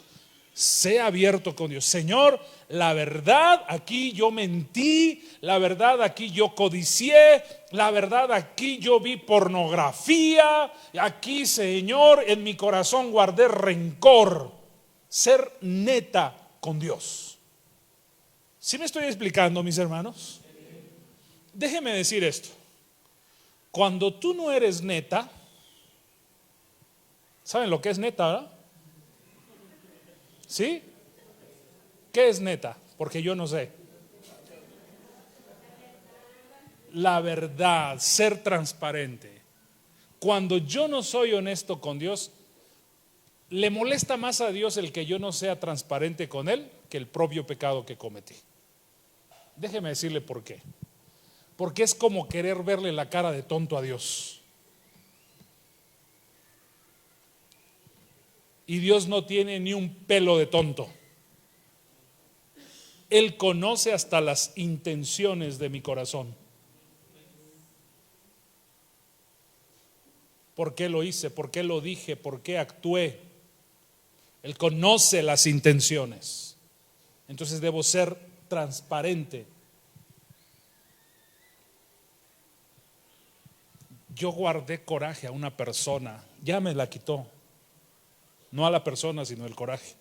S1: con Dios. Señor, la verdad aquí yo mentí, la verdad aquí yo codicié, la verdad aquí yo vi pornografía, aquí Señor en mi corazón guardé rencor. Ser neta con Dios. ¿Sí me estoy explicando, mis hermanos? Déjeme decir esto. Cuando tú no eres neta, ¿saben lo que es neta, verdad? ¿Sí? ¿Qué es neta? Porque yo no sé. La verdad, ser transparente. Cuando yo no soy honesto con Dios, le molesta más a Dios el que yo no sea transparente con Él que el propio pecado que cometí. Déjeme decirle por qué. Porque es como querer verle la cara de tonto a Dios. Y Dios no tiene ni un pelo de tonto. Él conoce hasta las intenciones de mi corazón. ¿Por qué lo hice? ¿Por qué lo dije? ¿Por qué actué? Él conoce las intenciones. Entonces debo ser transparente. Yo guardé coraje a una persona, ya me la quitó. No a la persona, sino el coraje.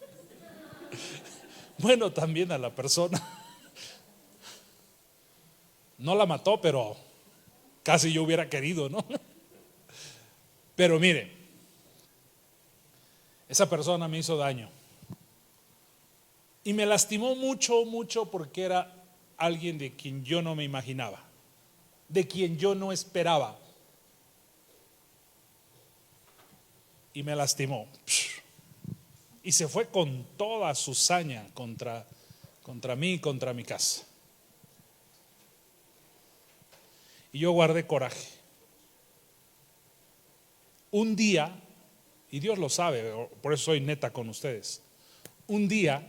S1: Bueno, también a la persona. No la mató, pero casi yo hubiera querido, ¿no? Pero mire, esa persona me hizo daño. Y me lastimó mucho, mucho, porque era alguien de quien yo no me imaginaba, de quien yo no esperaba. y me lastimó. Y se fue con toda su saña contra mí y contra mi casa. Y yo guardé coraje. Un día, y Dios lo sabe, por eso soy neta con ustedes. Un día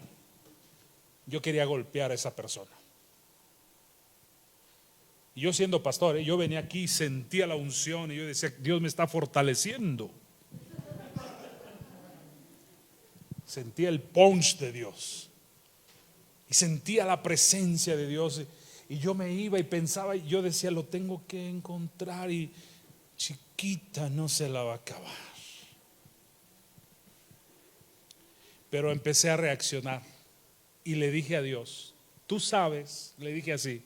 S1: yo quería golpear a esa persona. Y yo siendo pastor, yo venía aquí y sentía la unción y yo decía, Dios me está fortaleciendo. Sentía el punch de Dios y sentía la presencia de Dios, y yo me iba y pensaba, y yo decía, lo tengo que encontrar, y chiquita no se la va a acabar. Pero empecé a reaccionar y le dije a Dios, tú sabes, le dije así,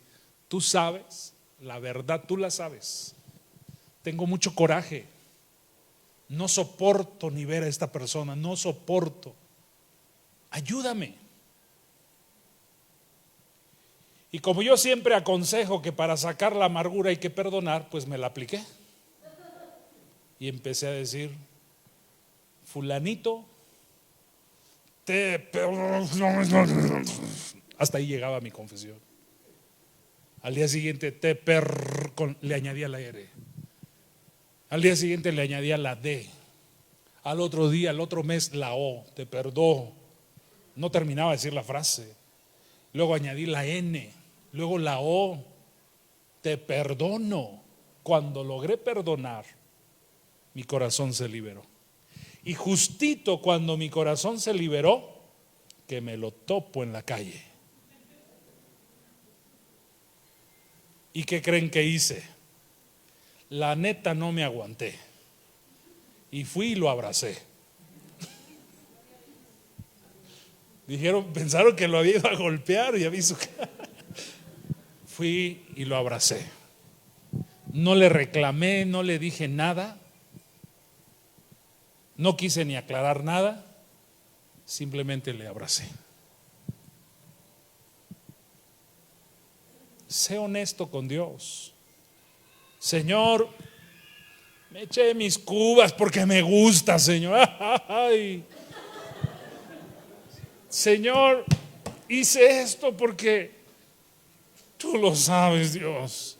S1: tú sabes, la verdad tú la sabes. Tengo mucho coraje, no soporto ni ver a esta persona, no soporto. Ayúdame. Y como yo siempre aconsejo que para sacar la amargura hay que perdonar, pues me la apliqué. Y empecé a decir, fulanito, hasta ahí llegaba mi confesión. Al día siguiente le añadía la R. Al día siguiente le añadía la D. Al otro día, al otro mes, la O, te perdono. No terminaba de decir la frase. Luego añadí la N, luego la O, te perdono. Cuando logré perdonar, mi corazón se liberó. Y justito cuando mi corazón se liberó, que me lo topo en la calle. ¿Y qué creen que hice? La neta no me aguanté y fui y lo abracé. Pensaron que lo había ido a golpear y había su cara. Fui y lo abracé. No le reclamé, no le dije nada. No quise ni aclarar nada. Simplemente le abracé. Sé honesto con Dios. Señor, me eché mis cubas porque me gusta, Señor. Ay. Señor, hice esto porque tú lo sabes, Dios.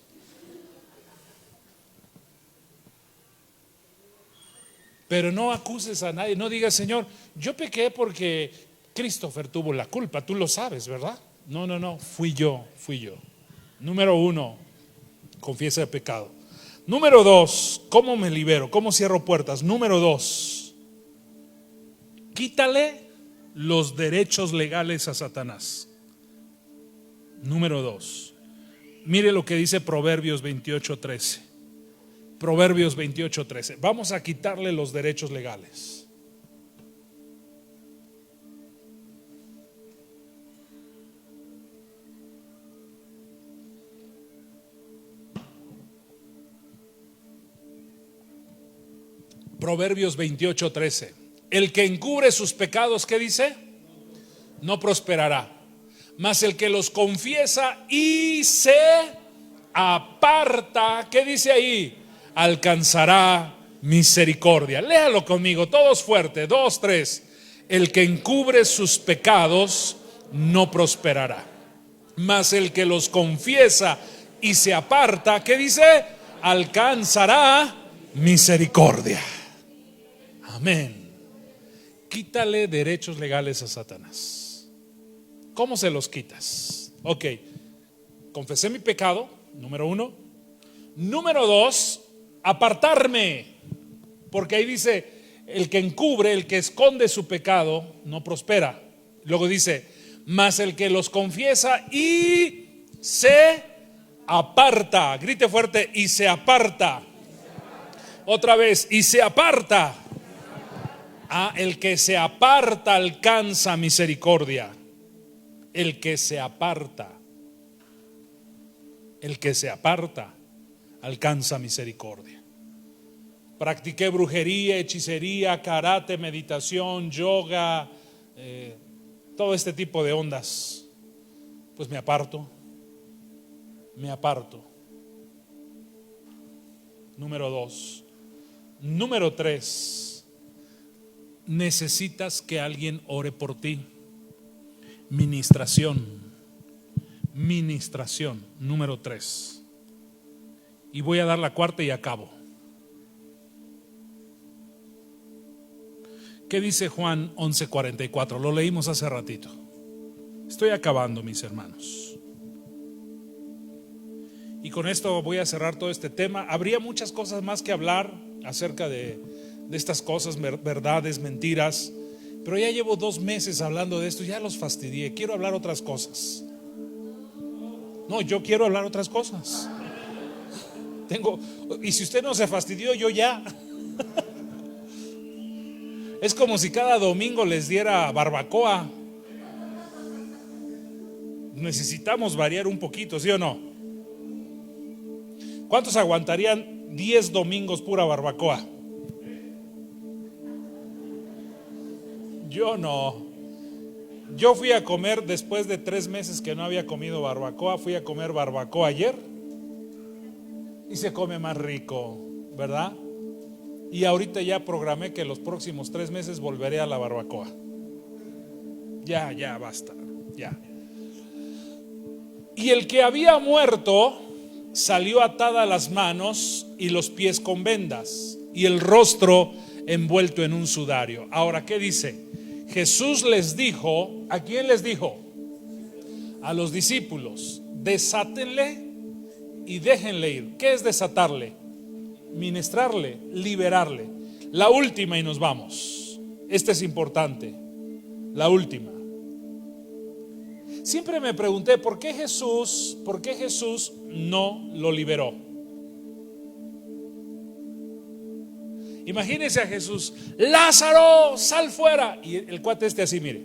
S1: Pero no acuses a nadie, no digas, Señor, yo pequé porque Christopher tuvo la culpa, tú lo sabes, ¿verdad? No, fui yo. Número 1, confiesa el pecado. Número 2, ¿cómo me libero? ¿Cómo cierro puertas? Número 2, quítale los derechos legales a Satanás. Número 2, mire lo que dice Proverbios 28:13. Proverbios 28:13. Vamos a quitarle los derechos legales. Proverbios 28:13. El que encubre sus pecados, ¿qué dice? No prosperará. Mas el que los confiesa y se aparta, ¿qué dice ahí? Alcanzará misericordia. Léalo conmigo, todos fuerte. 2, 3. El que encubre sus pecados no prosperará. Mas el que los confiesa y se aparta, ¿qué dice? Alcanzará misericordia. Amén. Quítale derechos legales a Satanás. ¿Cómo se los quitas? Ok, confesé mi pecado, número 1. Número 2, apartarme. Porque ahí dice, el que encubre, el que esconde su pecado, no prospera. Luego dice, mas el que los confiesa y se aparta. Grite fuerte, y se aparta. Otra vez, y se aparta. El que se aparta alcanza misericordia. El que se aparta alcanza misericordia. Practiqué brujería, hechicería, karate, meditación, yoga, todo este tipo de ondas. Pues me aparto. Número 2. Número 3. necesitas que alguien ore por ti. Ministración. Número 3. Y voy a dar la cuarta y acabo. ¿Qué dice Juan 11:44? Lo leímos hace ratito. Estoy acabando, mis hermanos. Y con esto voy a cerrar todo este tema. Habría muchas cosas más que hablar acerca de estas cosas, verdades, mentiras. Pero ya llevo 2 meses hablando de esto, ya los fastidié. Quiero hablar otras cosas. No, yo quiero hablar otras cosas. Y si usted no se fastidió, yo ya. Es como si cada domingo les diera barbacoa. Necesitamos variar un poquito, ¿sí o no? ¿Cuántos aguantarían 10 domingos pura barbacoa? Yo no. Yo fui a comer después de 3 meses que no había comido barbacoa. Fui a comer barbacoa ayer y se come más rico, ¿verdad? Y ahorita ya programé que los próximos 3 meses volveré a la barbacoa. Ya basta, ya. Y el que había muerto salió atada las manos y los pies con vendas y el rostro envuelto en un sudario. Ahora, ¿qué dice? Jesús les dijo, ¿a quién les dijo? A los discípulos, desátenle y déjenle ir. ¿Qué es desatarle? Ministrarle, liberarle. La última y nos vamos. Esta es importante. La última. Siempre me pregunté ¿por qué Jesús no lo liberó? Imagínense a Jesús, Lázaro, sal fuera. Y el cuate así, mire.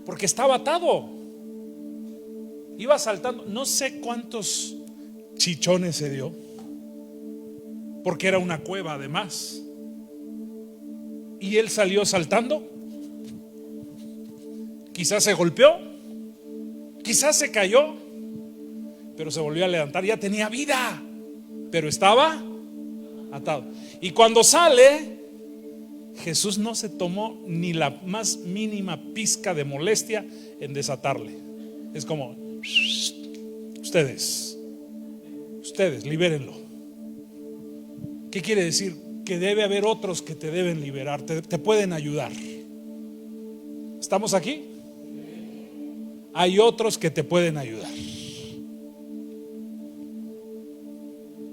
S1: Porque estaba atado. Iba saltando, no sé cuántos chichones se dio, porque era una cueva además. Y él salió saltando. Quizás se golpeó, quizás se cayó, pero se volvió a levantar. Ya tenía vida, pero estaba atado. Y cuando sale, Jesús no se tomó ni la más mínima pizca de molestia en desatarle. Es como, ustedes libérenlo. ¿Qué quiere decir? Que debe haber otros que te deben liberar, te pueden ayudar. ¿Estamos aquí? Hay otros que te pueden ayudar.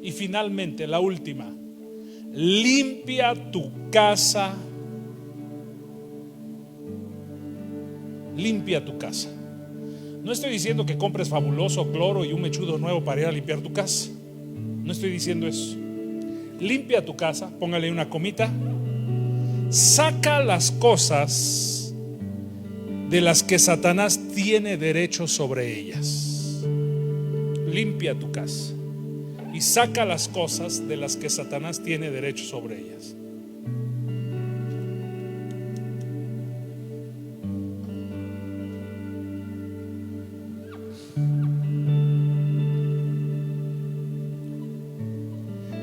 S1: Y finalmente, la última, limpia tu casa. Limpia tu casa. No estoy diciendo que compres fabuloso cloro y un mechudo nuevo para ir a limpiar tu casa. No estoy diciendo eso. Limpia tu casa, póngale una comita. Saca las cosas de las que Satanás tiene derecho sobre ellas. Limpia tu casa y saca las cosas de las que Satanás tiene derecho sobre ellas.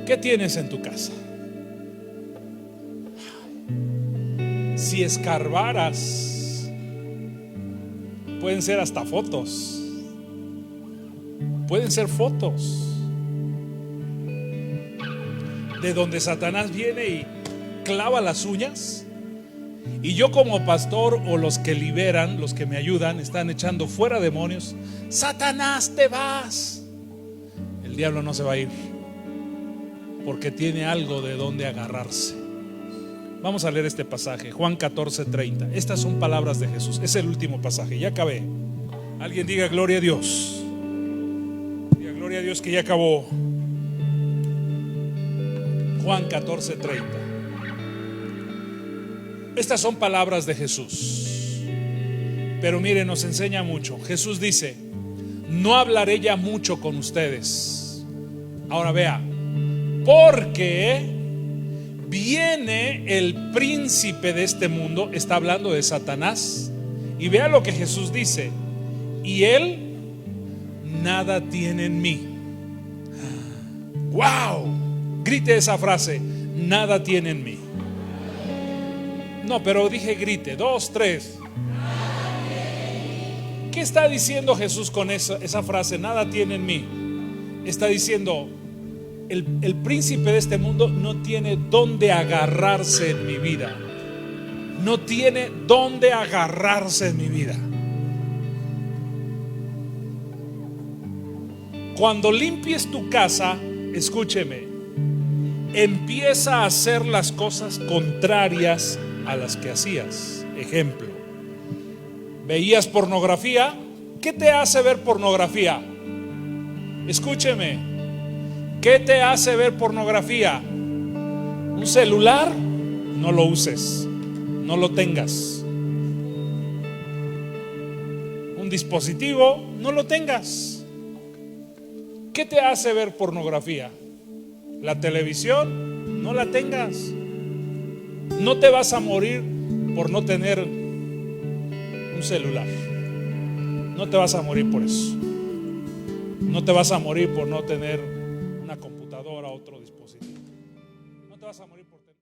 S1: ¿Qué tienes en tu casa? Si escarbaras, pueden ser hasta fotos. Pueden ser fotos de donde Satanás viene y clava las uñas. Y yo como pastor o los que liberan, los que me ayudan, están echando fuera demonios. Satanás, te vas. El diablo no se va a ir, porque tiene algo de donde agarrarse. Vamos a leer este pasaje, Juan 14:30. Estas son palabras de Jesús. Es el último pasaje, ya acabé. Alguien diga gloria a Dios. Diga gloria a Dios que ya acabó. Juan 14:30. Estas son palabras de Jesús. Pero mire, nos enseña mucho. Jesús dice: no hablaré ya mucho con ustedes. Ahora vea, porque viene el príncipe de este mundo. Está hablando de Satanás. Y vea lo que Jesús dice: y él nada tiene en mí. ¡Wow! Grite esa frase: nada tiene en mí. No, pero dije grite. 2, 3. ¿Qué está diciendo Jesús con esa frase? Nada tiene en mí. Está diciendo: el príncipe de este mundo no tiene dónde agarrarse en mi vida. No tiene dónde agarrarse en mi vida. Cuando limpies tu casa, escúcheme, empieza a hacer las cosas contrarias a las que hacías. Ejemplo: ¿veías pornografía? ¿Qué te hace ver pornografía? Escúcheme, ¿qué te hace ver pornografía? ¿Un celular? No lo uses, no lo tengas. ¿Un dispositivo? No lo tengas. ¿Qué te hace ver pornografía? La televisión, no la tengas. No te vas a morir por no tener un celular. No te vas a morir por eso. No te vas a morir por no tener